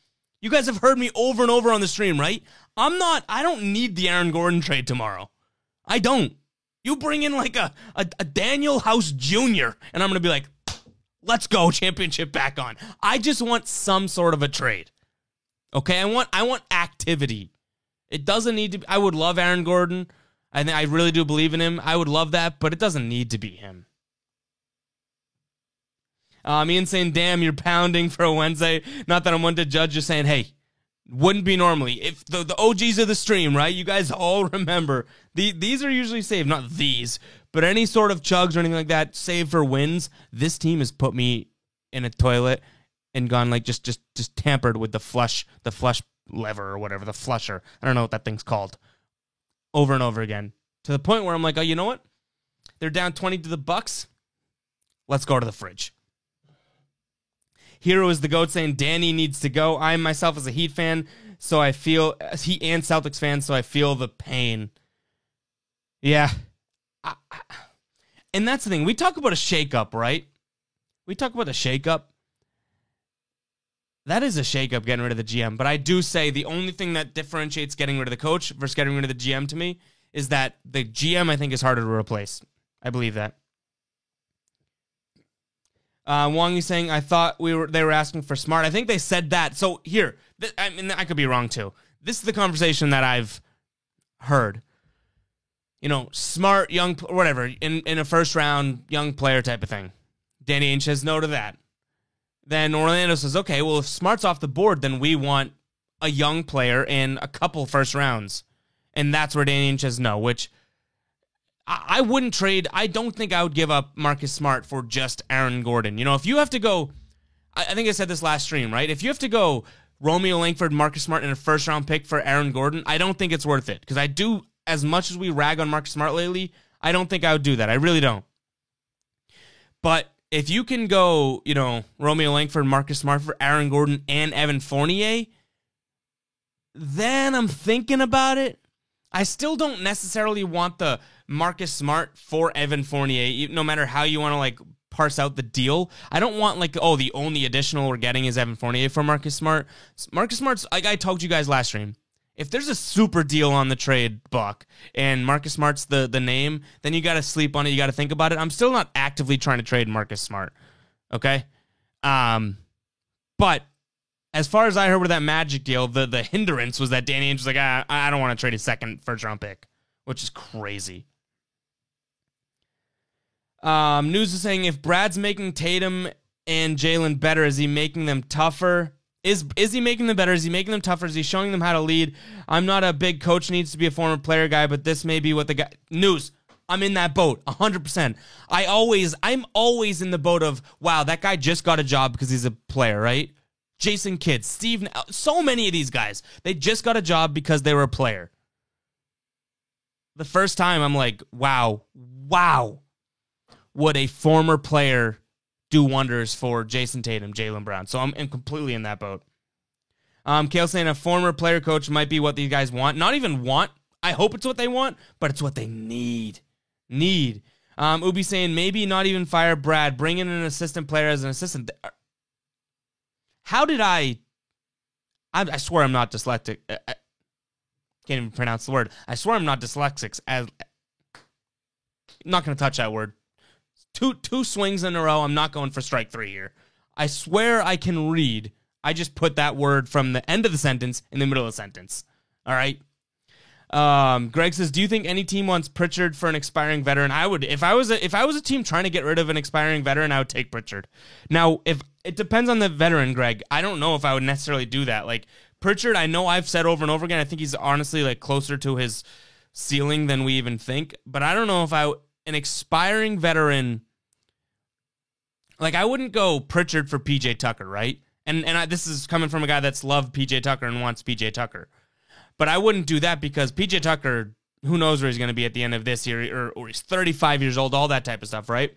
You guys have heard me over and over on the stream, right? I don't need the Aaron Gordon trade tomorrow. I don't. You bring in like a Daniel House Jr., and I'm going to be like, let's go, championship back on. I just want some sort of a trade. Okay? I want activity. It doesn't need to be, I would love Aaron Gordon. I really do believe in him. I would love that, but it doesn't need to be him. Ian saying, damn, you're pounding for a Wednesday. Not that I'm one to judge, just saying, hey, wouldn't be normally. If the OGs of the stream, right? You guys all remember. These are usually saved. Not these, but any sort of chugs or anything like that, save for wins. This team has put me in a toilet and gone like just tampered with the flush lever or whatever, the flusher. I don't know what that thing's called. Over and over again. To the point where I'm like, oh, you know what? They're down 20 to the Bucks. Let's go to the fridge. Hero is the GOAT saying Danny needs to go. I myself as a Heat fan, so I feel Heat and Celtics fan, so I feel the pain. Yeah. And that's the thing. We talk about a shakeup, right? We talk about a shakeup. That is a shakeup, getting rid of the GM. But I do say the only thing that differentiates getting rid of the coach versus getting rid of the GM to me is that the GM, I think, is harder to replace. I believe that. Wong is saying, I thought they were asking for Smart. I think they said that. So here, I mean, I could be wrong too. This is the conversation that I've heard. You know, Smart, young, whatever, in a first round, young player type of thing. Danny Ainge says no to that. Then Orlando says, okay, well, if Smart's off the board, then we want a young player and a couple first rounds. And that's where Danny Ainge says no, which I wouldn't trade. I don't think I would give up Marcus Smart for just Aaron Gordon. You know, if you have to go, I think I said this last stream, right? If you have to go Romeo Langford, Marcus Smart, and a first-round pick for Aaron Gordon, I don't think it's worth it. Because I do, as much as we rag on Marcus Smart lately, I don't think I would do that. I really don't. But if you can go, you know, Romeo Langford, Marcus Smart for Aaron Gordon and Evan Fournier, then I'm thinking about it. I still don't necessarily want the Marcus Smart for Evan Fournier, no matter how you want to, like, parse out the deal. I don't want, like, oh, the only additional we're getting is Evan Fournier for Marcus Smart. Marcus Smart's, like I told you guys last stream, if there's a super deal on the trade block and Marcus Smart's the name, then you got to sleep on it. You got to think about it. I'm still not actively trying to trade Marcus Smart, okay? But as far as I heard with that Magic deal, the hindrance was that Danny Ainge was like, I don't want to trade a second first-round pick, which is crazy. News is saying, if Brad's making Tatum and Jalen better, is he making them tougher? Is he making them better? Is he making them tougher? Is he showing them how to lead? I'm not a big coach needs to be a former player guy, but this may be what the guy... News, I'm in that boat 100%. I'm always in the boat of, wow, that guy just got a job because he's a player, right? Jason Kidd, Steve, so many of these guys, they just got a job because they were a player. The first time I'm like, wow, would a former player do wonders for Jason Tatum, Jaylen Brown? So I'm completely in that boat. Kale saying a former player coach might be what these guys want. Not even want. I hope it's what they want, but it's what they need. Ubi saying maybe not even fire Brad. Bring in an assistant player as an assistant. How did I swear I'm not dyslexic. I can't even pronounce the word. I swear I'm not dyslexic. I'm not going to touch that word. Two swings in a row. I'm not going for strike 3 here. I swear I can read. I just put that word from the end of the sentence in the middle of the sentence. All right. Greg says, do you think any team wants Pritchard for an expiring veteran? I would. If I was a team trying to get rid of an expiring veteran, I would take Pritchard. Now, if it depends on the veteran, Greg, I don't know if I would necessarily do that. Like Pritchard, I know I've said over and over again, I think he's honestly like closer to his ceiling than we even think. But I don't know if an expiring veteran, like I wouldn't go Pritchard for PJ Tucker, right? And this is coming from a guy that's loved PJ Tucker and wants PJ Tucker. But I wouldn't do that because PJ Tucker, who knows where he's going to be at the end of this year, or he's 35 years old, all that type of stuff, right?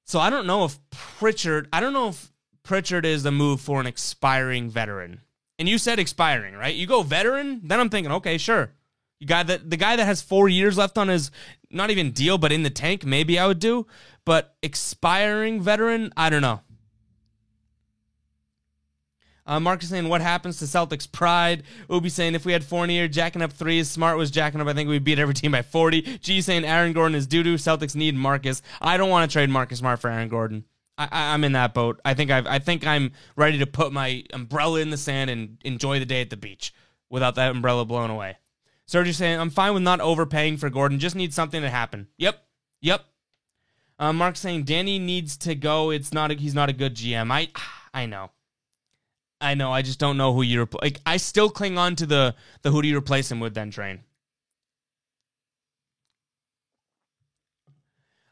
So I don't know if Pritchard is the move for an expiring veteran. And you said expiring, right? You go veteran, then I'm thinking, okay, sure. The guy that has 4 years left on his, not even deal, but in the tank, maybe I would do. But expiring veteran, I don't know. Marcus saying, what happens to Celtics pride? Ubi saying, if we had Fournier jacking up threes, Smart was jacking up, I think we'd beat every team by 40. G saying, Aaron Gordon is doo-doo. Celtics need Marcus. I don't want to trade Marcus Smart for Aaron Gordon. I'm in that boat. I think I'm ready to put my umbrella in the sand and enjoy the day at the beach without that umbrella blown away. Sergio saying, I'm fine with not overpaying for Gordon. Just need something to happen. Yep. Mark saying, Danny needs to go. He's not a good GM. I know. I just don't know who you like. I still cling on to the who do you replace him with then train.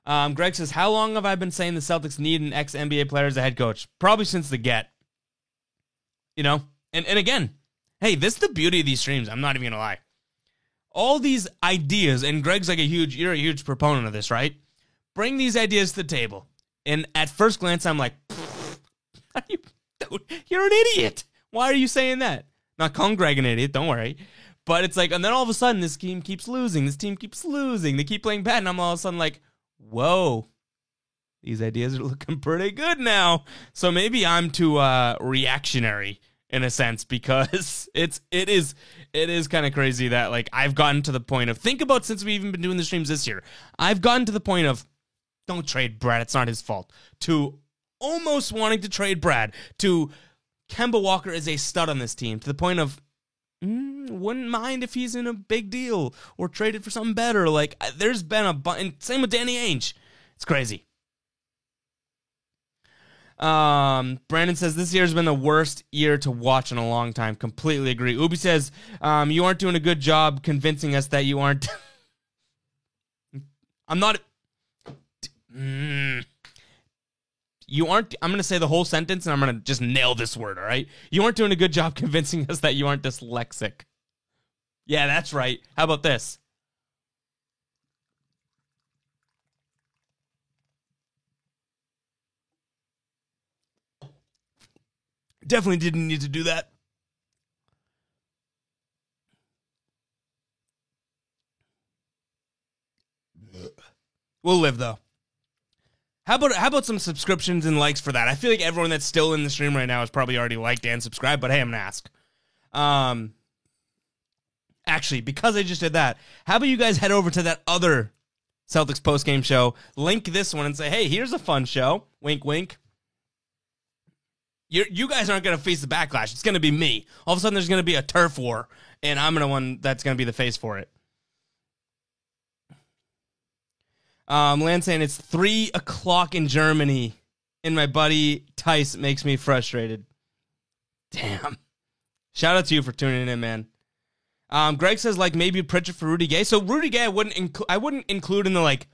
Greg says, how long have I been saying the Celtics need an ex-NBA player as a head coach? Probably since the get. You know? And again, hey, this is the beauty of these streams. I'm not even going to lie. All these ideas, and Greg's like you're a huge proponent of this, right? Bring these ideas to the table. And at first glance, I'm like, you're an idiot. Why are you saying that? Not calling Greg an idiot, don't worry. But it's like, and then all of a sudden, this team keeps losing. They keep playing bad, and I'm all of a sudden like, whoa, these ideas are looking pretty good now. So maybe I'm too reactionary in a sense, because it is kind of crazy that like I've gotten to the point of, think about since we've even been doing the streams this year, I've gotten to the point of, don't trade Brad, it's not his fault, to almost wanting to trade Brad, to Kemba Walker is a stud on this team, to the point of wouldn't mind if he's in a big deal or traded for something better. Like there's been and same with Danny Ainge. It's crazy. Brandon says this year's been the worst year to watch in a long time. Completely agree. Ubi says you aren't doing a good job convincing us that you aren't. I'm not. You aren't. I'm going to say the whole sentence, and I'm going to just nail this word. All right. You aren't doing a good job convincing us that you aren't dyslexic. Yeah, that's right. How about this? Definitely didn't need to do that. We'll live though. How about some subscriptions and likes for that? I feel like everyone that's still in the stream right now has probably already liked and subscribed, but hey, I'm gonna ask. Actually, because I just did that, how about you guys head over to that other Celtics postgame show, link this one, and say, hey, here's a fun show. Wink, wink. You guys aren't going to face the backlash. It's going to be me. All of a sudden, there's going to be a turf war, and I'm the one that's going to be the face for it. Lance saying it's 3 o'clock in Germany, and my buddy Tice makes me frustrated. Damn. Shout out to you for tuning in, man. Greg says like maybe Pritchard for Rudy Gay. So Rudy Gay, I wouldn't include in the like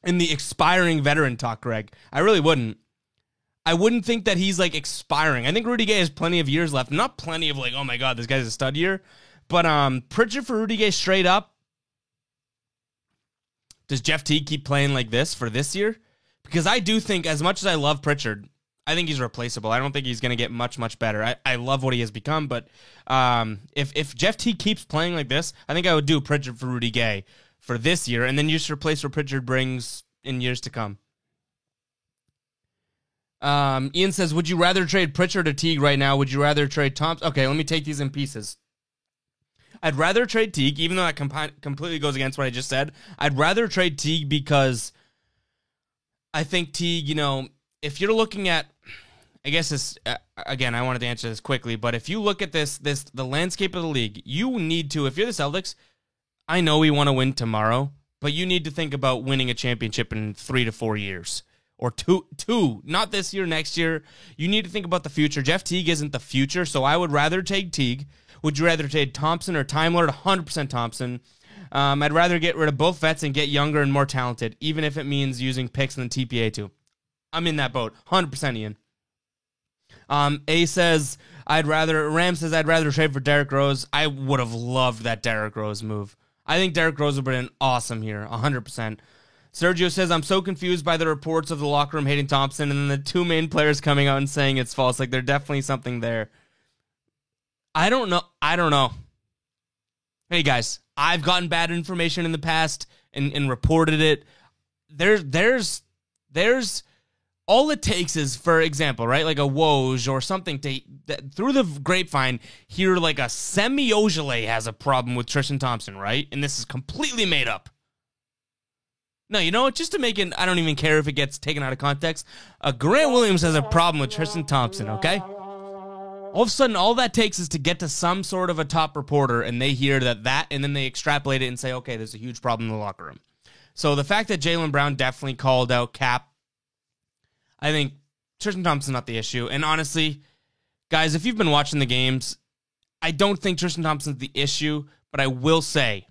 in the expiring veteran talk, Greg. I really wouldn't. I wouldn't think that he's like expiring. I think Rudy Gay has plenty of years left. Not plenty of like, oh my God, this guy's a stud year. But Pritchard for Rudy Gay straight up. Does Jeff Teague keep playing like this for this year? Because I do think, as much as I love Pritchard, I think he's replaceable. I don't think he's going to get much better. I love what he has become, but if Jeff Teague keeps playing like this, I think I would do Pritchard for Rudy Gay for this year, and then you just replace what Pritchard brings in years to come. Ian says, would you rather trade Pritchard or Teague right now? Would you rather trade Thompson? Okay, let me take these in pieces. I'd rather trade Teague, even though that completely goes against what I just said. I'd rather trade Teague because I think Teague, you know, if you're looking at, I guess this, again, I wanted to answer this quickly, but if you look at the landscape of the league, you need to, if you're the Celtics, I know we want to win tomorrow, but you need to think about winning a championship in 3 to 4 years. Or two, not this year, next year. You need to think about the future. Jeff Teague isn't the future, so I would rather take Teague. Would you rather trade Thompson or Time Lord? 100% Thompson. I'd rather get rid of both vets and get younger and more talented, even if it means using picks and the TPA too. I'm in that boat. 100% Ian. A says, Ram says, I'd rather trade for Derrick Rose. I would have loved that Derrick Rose move. I think Derrick Rose would have been awesome here, 100%. Sergio says, I'm so confused by the reports of the locker room hating Thompson and then the two main players coming out and saying it's false. Like, there's definitely something there. I don't know. Hey, guys, I've gotten bad information in the past and reported it. There's all it takes is, for example, right, like a Woj or something through the grapevine, hear like a Semi Ojeleye has a problem with Tristan Thompson, right? And this is completely made up. No, you know what? Just to make it, I don't even care if it gets taken out of context. Grant Williams has a problem with Tristan Thompson, okay? All of a sudden, all that takes is to get to some sort of a top reporter, and they hear that, and then they extrapolate it and say, okay, there's a huge problem in the locker room. So the fact that Jaylen Brown definitely called out Cap, I think Tristan Thompson's not the issue. And honestly, guys, if you've been watching the games, I don't think Tristan Thompson's the issue, but I will say,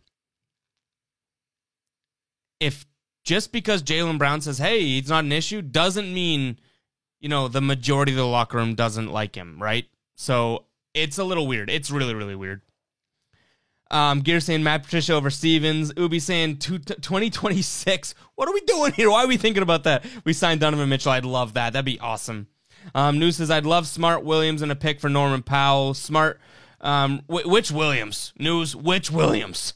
if just because Jaylen Brown says, hey, he's not an issue, doesn't mean, you know, the majority of the locker room doesn't like him, right? So it's a little weird. It's really, really weird. Gear saying Matt Patricia over Stevens. Ubi saying 2026. What are we doing here? Why are we thinking about that? We signed Donovan Mitchell. I'd love that. That'd be awesome. News says, I'd love Smart, Williams, and a pick for Norman Powell. Smart, which Williams? News, which Williams?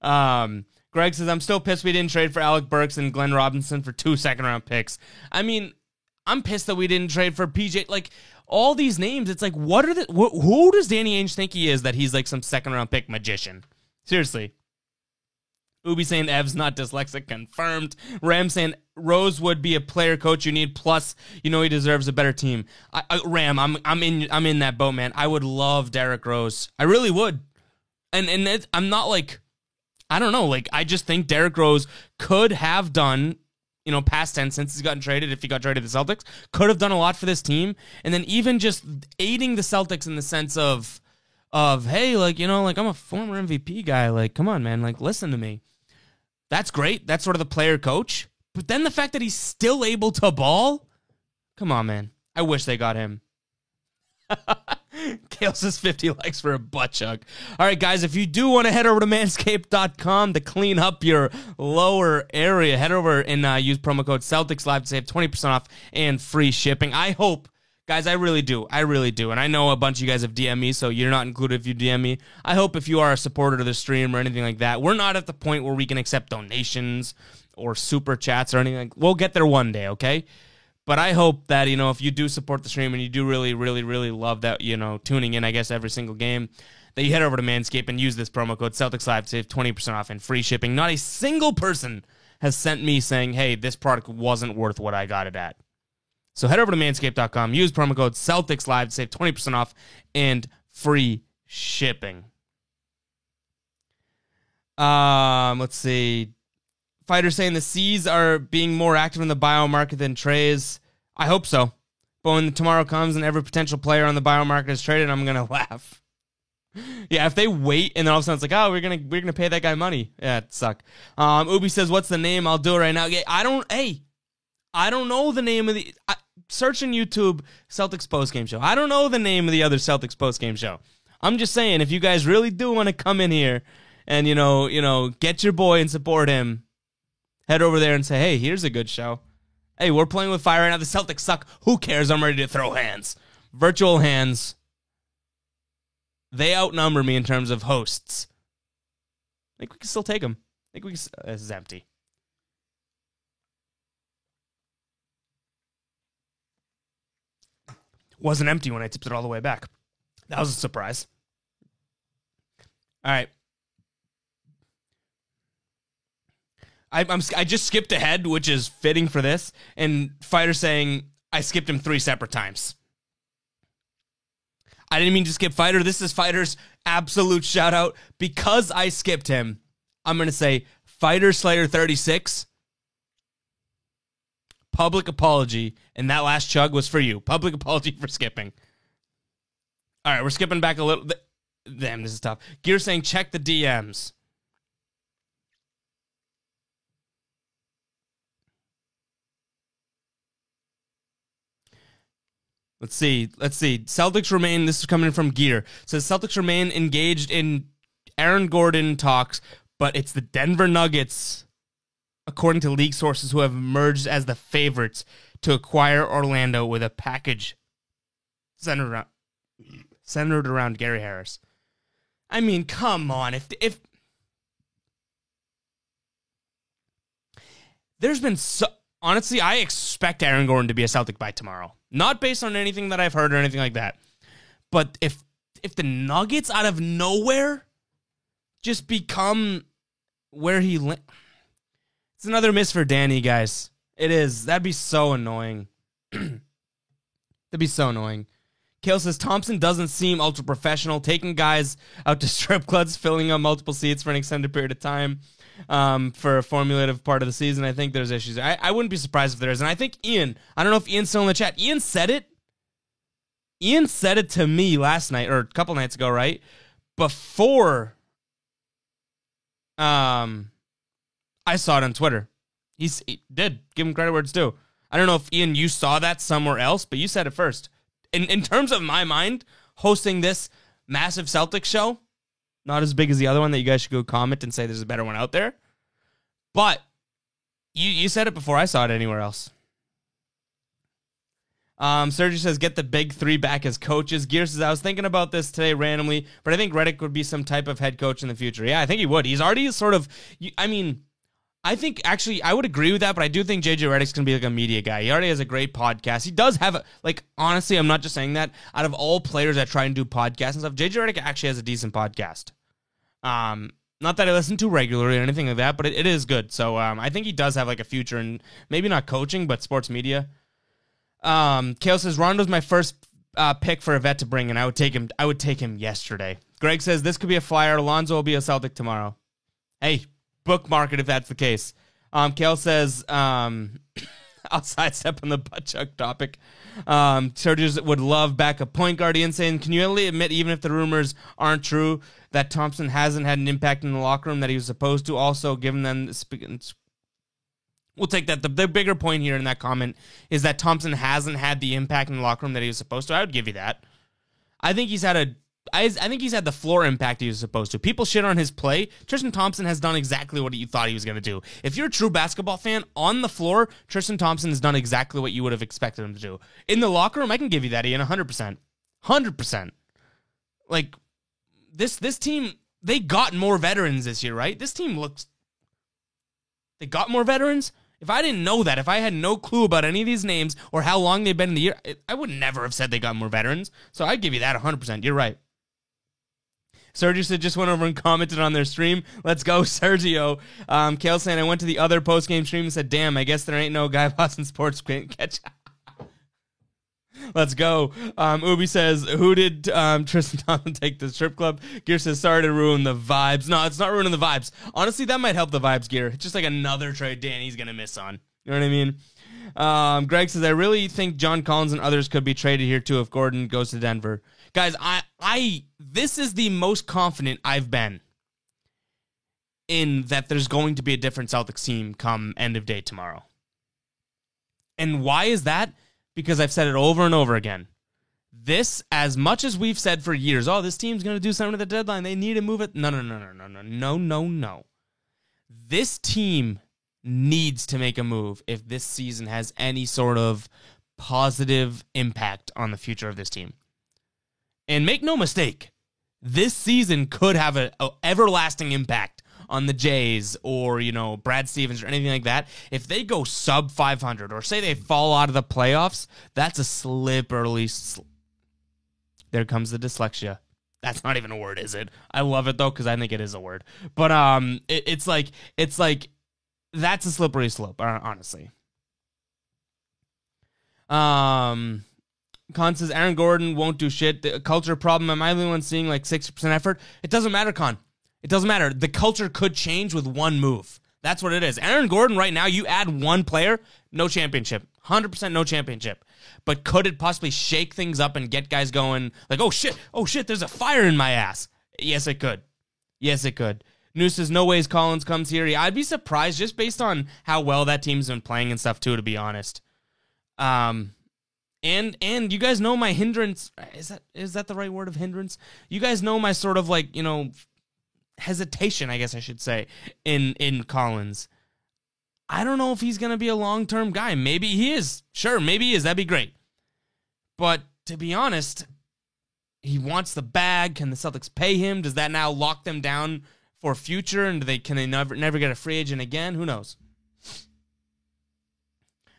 Greg says, I'm still pissed we didn't trade for Alec Burks and Glenn Robinson for 2 second-round picks. I mean, I'm pissed that we didn't trade for PJ. Like, all these names, it's like, who does Danny Ainge think he is that he's like some second-round pick magician? Seriously. Ubi saying Ev's not dyslexic, confirmed. Ram saying Rose would be a player coach you need, plus you know he deserves a better team. Ram, I'm in that boat, man. I would love Derrick Rose. I really would. And I'm not like, I don't know, like, I just think Derrick Rose could have done, you know, past tense since he's gotten traded, if he got traded to the Celtics, could have done a lot for this team. And then even just aiding the Celtics in the sense of hey, like, you know, like, I'm a former MVP guy. Like, come on, man. Like, listen to me. That's great. That's sort of the player coach. But then the fact that he's still able to ball, come on, man. I wish they got him. Kale says 50 likes for a butt chug. All right, guys, if you do want to head over to manscaped.com to clean up your lower area, head over and use promo code CelticsLive to save 20% off and free shipping. I hope, guys, I really do. And I know a bunch of you guys have DM'd me, so you're not included if you DM me. I hope if you are a supporter of the stream or anything like that, we're not at the point where we can accept donations or super chats or anything. We'll get there one day, okay? But I hope that, you know, if you do support the stream and you do really, really, really love that, you know, tuning in, I guess, every single game, that you head over to Manscaped and use this promo code CelticsLive to save 20% off and free shipping. Not a single person has sent me saying, hey, this product wasn't worth what I got it at. So head over to manscaped.com, use promo code CelticsLive to save 20% off and free shipping. Let's see. Fighter saying the C's are being more active in the bio market than Trey's. I hope so. but when tomorrow comes and every potential player on the buyout market is traded, I'm going to laugh. Yeah, if they wait and then all of a sudden it's like, oh, we're gonna pay that guy money. Yeah, it'd suck. Ubi says, what's the name? I'll do it right now. Yeah, I don't know the name of the... search in YouTube, Celtics postgame show. I don't know the name of the other Celtics postgame show. I'm just saying, if you guys really do want to come in here and, you know, get your boy and support him, head over there and say, hey, here's a good show. Hey, we're playing with fire right now. The Celtics suck. Who cares? I'm ready to throw hands. Virtual hands. They outnumber me in terms of hosts. I think we can still take them. I think we can... This is empty. Wasn't empty when I tipped it all the way back. That was a surprise. All right. I just skipped ahead, which is fitting for this, and Fighter saying I skipped him 3 separate times. I didn't mean to skip Fighter. This is Fighter's absolute shout out. Because I skipped him, I'm going to say Fighter Slayer 36. Public apology, and that last chug was for you. Public apology for skipping. All right, we're skipping back a little. Damn, this is tough. Gear saying check the DMs. Let's see. Celtics remain, this is coming from Gear. Says Celtics remain engaged in Aaron Gordon talks, but it's the Denver Nuggets, according to league sources, who have emerged as the favorites to acquire Orlando with a package centered around Gary Harris. I mean, come on. If there's been so... Honestly, I expect Aaron Gordon to be a Celtic by tomorrow. Not based on anything that I've heard or anything like that. But if the Nuggets out of nowhere just become where he... It's another miss for Danny, guys. It is. That'd be so annoying. That'd be so annoying. Kale says, Thompson doesn't seem ultra-professional, taking guys out to strip clubs, filling up multiple seats for an extended period of time for a formulative part of the season. I think there's issues. I wouldn't be surprised if there is. And I think Ian, I don't know if Ian's still in the chat. Ian said it. Ian said it to me last night, or a couple nights ago, right? Before I saw it on Twitter. He did. Give him credit where it's due. I don't know if, Ian, you saw that somewhere else, but you said it first. In terms of my mind, hosting this massive Celtics show, not as big as the other one that you guys should go comment and say there's a better one out there. But you said it before I saw it anywhere else. Sergio says, get the big 3 back as coaches. Gear says, I was thinking about this today randomly, but I think Redick would be some type of head coach in the future. Yeah, I think he would. He's already sort of, I think, actually, I would agree with that, but I do think JJ Redick's going to be like a media guy. He already has a great podcast. He does have, honestly, I'm not just saying that. Out of all players that try and do podcasts and stuff, JJ Redick actually has a decent podcast. Not that I listen to regularly or anything like that, but it is good. So I think he does have like a future in maybe not coaching, but sports media. Kale says, Rondo's my first pick for a vet to bring, and I would take him yesterday. Greg says, this could be a flyer. Alonzo will be a Celtic tomorrow. Hey, bookmark it if that's the case. Kale says, I'll sidestep on the butt chug topic. Sergio would love backup point guard. Ian saying, can you really admit, even if the rumors aren't true, that Thompson hasn't had an impact in the locker room that he was supposed to? Also, given them... We'll take that. The bigger point here in that comment is that Thompson hasn't had the impact in the locker room that he was supposed to. I would give you that. I think he's had the floor impact he was supposed to. People shit on his play. Tristan Thompson has done exactly what you thought he was going to do. If you're a true basketball fan, on the floor, Tristan Thompson has done exactly what you would have expected him to do. In the locker room, I can give you that, Ian, 100%. 100%. Like, this team, they got more veterans this year, right? This team looks... They got more veterans? If I didn't know that, if I had no clue about any of these names or how long they've been in the year, I would never have said they got more veterans. So I'd give you that 100%. You're right. Sergio said just went over and commented on their stream. Let's go, Sergio. Kale saying, I went to the other post-game stream and said, damn, I guess there ain't no Guy Boston Sports catch. Let's go. Ubi says, who did Tristan Thompson take to the strip club? Gear says, sorry to ruin the vibes. No, it's not ruining the vibes. Honestly, that might help the vibes, Gear. It's just like another trade Danny's going to miss on. You know what I mean? Greg says, I really think John Collins and others could be traded here too if Gordon goes to Denver. Guys, this is the most confident I've been in that there's going to be a different Celtics team come end of day tomorrow. And why is that? Because I've said it over and over again. This, as much as we've said for years, oh, this team's going to do something at the deadline, they need to move it. No. This team needs to make a move if this season has any sort of positive impact on the future of this team. And make no mistake, this season could have an everlasting impact on the Jays or, Brad Stevens or anything like that. If they go sub 500 or say they fall out of the playoffs, that's a slippery there comes the dyslexia. That's not even a word, is it? I love it though because I think it is a word. But it's like that's a slippery slope, honestly. Con says Aaron Gordon won't do shit. The culture problem. Am I the only one seeing like 60% effort? It doesn't matter, Con. It doesn't matter. The culture could change with one move. That's what it is. Aaron Gordon right now, you add one player, no championship. 100% no championship. But could it possibly shake things up and get guys going like, oh shit, there's a fire in my ass? Yes, it could. New says, no ways Collins comes here. Yeah, I'd be surprised just based on how well that team's been playing and stuff too, to be honest. And you guys know my hindrance. Is that the right word of hindrance? You guys know my sort of like, hesitation, I guess I should say, in Collins. I don't know if he's going to be a long-term guy. Maybe he is. Sure, maybe he is. That'd be great. But to be honest, he wants the bag. Can the Celtics pay him? Does that now lock them down for future? And can they never get a free agent again? Who knows?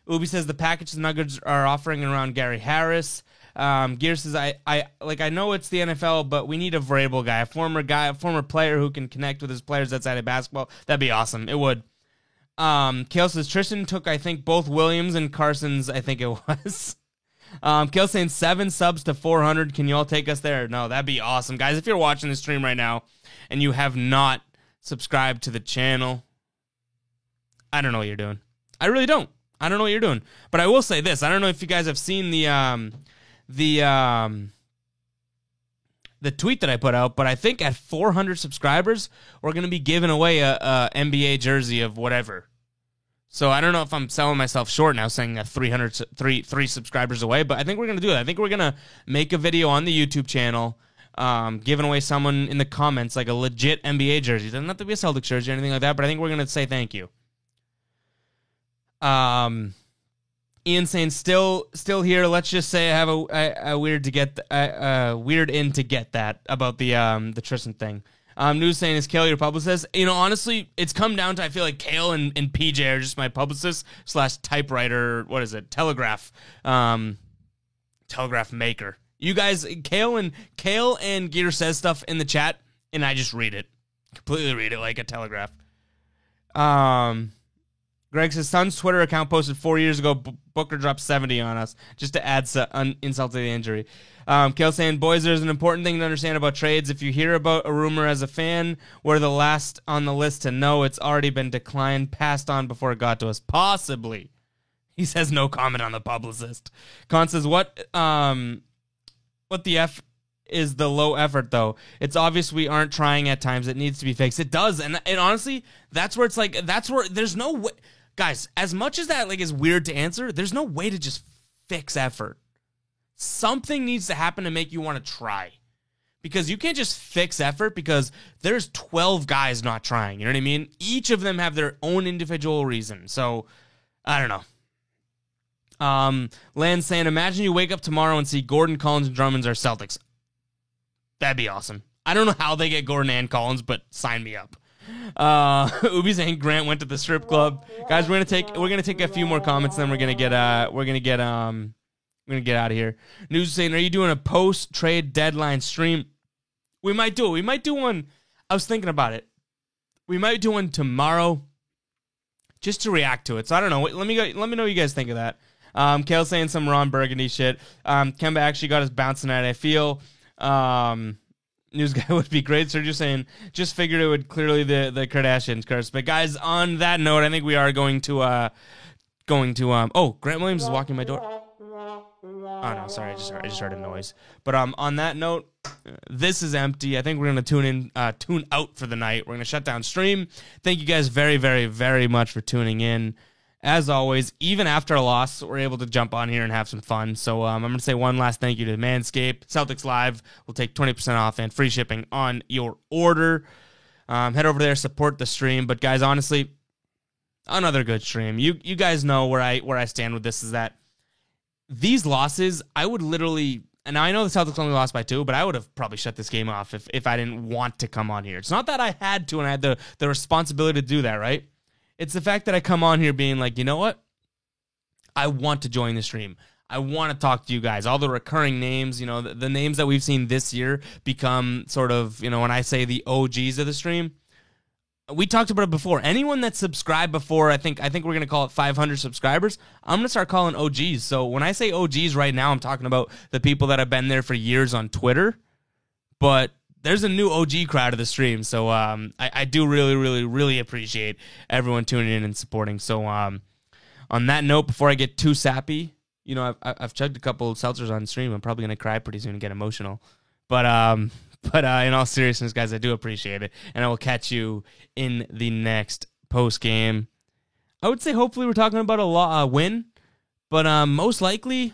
Ubi says the package the Nuggets are offering around Gary Harris. Gear says, I know it's the NFL, but we need a variable guy, a former player who can connect with his players outside of basketball. That'd be awesome. It would. Kale says Tristan took, I think, both Williams and Carson's, I think it was. Kale saying 7 subs to 400. Can you all take us there? No, that'd be awesome. Guys, if you're watching the stream right now and you have not subscribed to the channel, I don't know what you're doing. I really don't. I don't know what you're doing. But I will say this. I don't know if you guys have seen the tweet that I put out, but I think at 400 subscribers, we're going to be giving away a NBA jersey of whatever. So I don't know if I'm selling myself short now saying that 3 subscribers away, but I think we're going to do that. I think we're going to make a video on the YouTube channel giving away someone in the comments like a legit NBA jersey. It doesn't have to be a Celtics jersey or anything like that, but I think we're going to say thank you. Ian saying still here. Let's just say I have a weird in to get that about the Tristan thing. News saying is Kale your publicist? Honestly, it's come down to I feel like Kale and PJ are just my publicist / typewriter. What is it? Telegraph maker. You guys, Kale and Gear says stuff in the chat, and I just read it, completely read it like a telegraph. Greg says, Sun's Twitter account posted 4 years ago, Booker dropped 70 on us, just to add insult to the injury. Kale saying, boys, there's an important thing to understand about trades. If you hear about a rumor as a fan, we're the last on the list to know it's already been declined, passed on before it got to us. Possibly. He says no comment on the publicist. Con says, what the F is the low effort, though? It's obvious we aren't trying at times. It needs to be fixed. It does. And honestly, that's where there's no way. Guys, as much as that is weird to answer, there's no way to just fix effort. Something needs to happen to make you want to try. Because you can't just fix effort because there's 12 guys not trying. You know what I mean? Each of them have their own individual reason. So, I don't know. Land's saying, imagine you wake up tomorrow and see Gordon, Collins, and Drummonds are Celtics. That'd be awesome. I don't know how they get Gordon and Collins, but sign me up. Ubi saying Grant went to the strip club. Guys, we're gonna take a few more comments, then we're gonna get out of here. News saying, are you doing a post trade deadline stream? We might do it. We might do one. I was thinking about it. We might do one tomorrow, just to react to it. So I don't know. Let me know what you guys think of that. Kale saying some Ron Burgundy shit. Kemba actually got us bouncing at it. I feel. News guy would be great. Sergio saying, just figured it would clearly the Kardashians curse. But guys, on that note, I think we are going to going to Grant Williams is walking my door. Oh no, sorry, I just heard a noise. But on that note, this is empty. I think we're gonna tune out for the night. We're gonna shut down stream. Thank you guys very, very, very much for tuning in. As always, even after a loss, we're able to jump on here and have some fun. So I'm gonna say one last thank you to Manscaped. Celtics Live will take 20% off and free shipping on your order. Head over there, support the stream. But guys, honestly, another good stream. You guys know where I stand with this is that these losses, I would literally, and I know the Celtics only lost by 2, but I would have probably shut this game off if I didn't want to come on here. It's not that I had to and I had the responsibility to do that, right? It's the fact that I come on here being like, you know what? I want to join the stream. I want to talk to you guys. All the recurring names, the names that we've seen this year become sort of, when I say the OGs of the stream. We talked about it before. Anyone that subscribed before, I think we're going to call it 500 subscribers, I'm going to start calling OGs. So when I say OGs right now, I'm talking about the people that have been there for years on Twitter. But there's a new OG crowd of the stream. So I do really, really, really appreciate everyone tuning in and supporting. So on that note, before I get too sappy, I've chugged a couple of seltzers on stream. I'm probably going to cry pretty soon and get emotional. But in all seriousness, guys, I do appreciate it. And I will catch you in the next post game. I would say hopefully we're talking about a win. But most likely,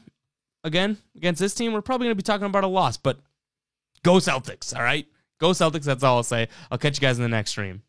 again, against this team, we're probably going to be talking about a loss. But go Celtics, all right? Go Celtics, that's all I'll say. I'll catch you guys in the next stream.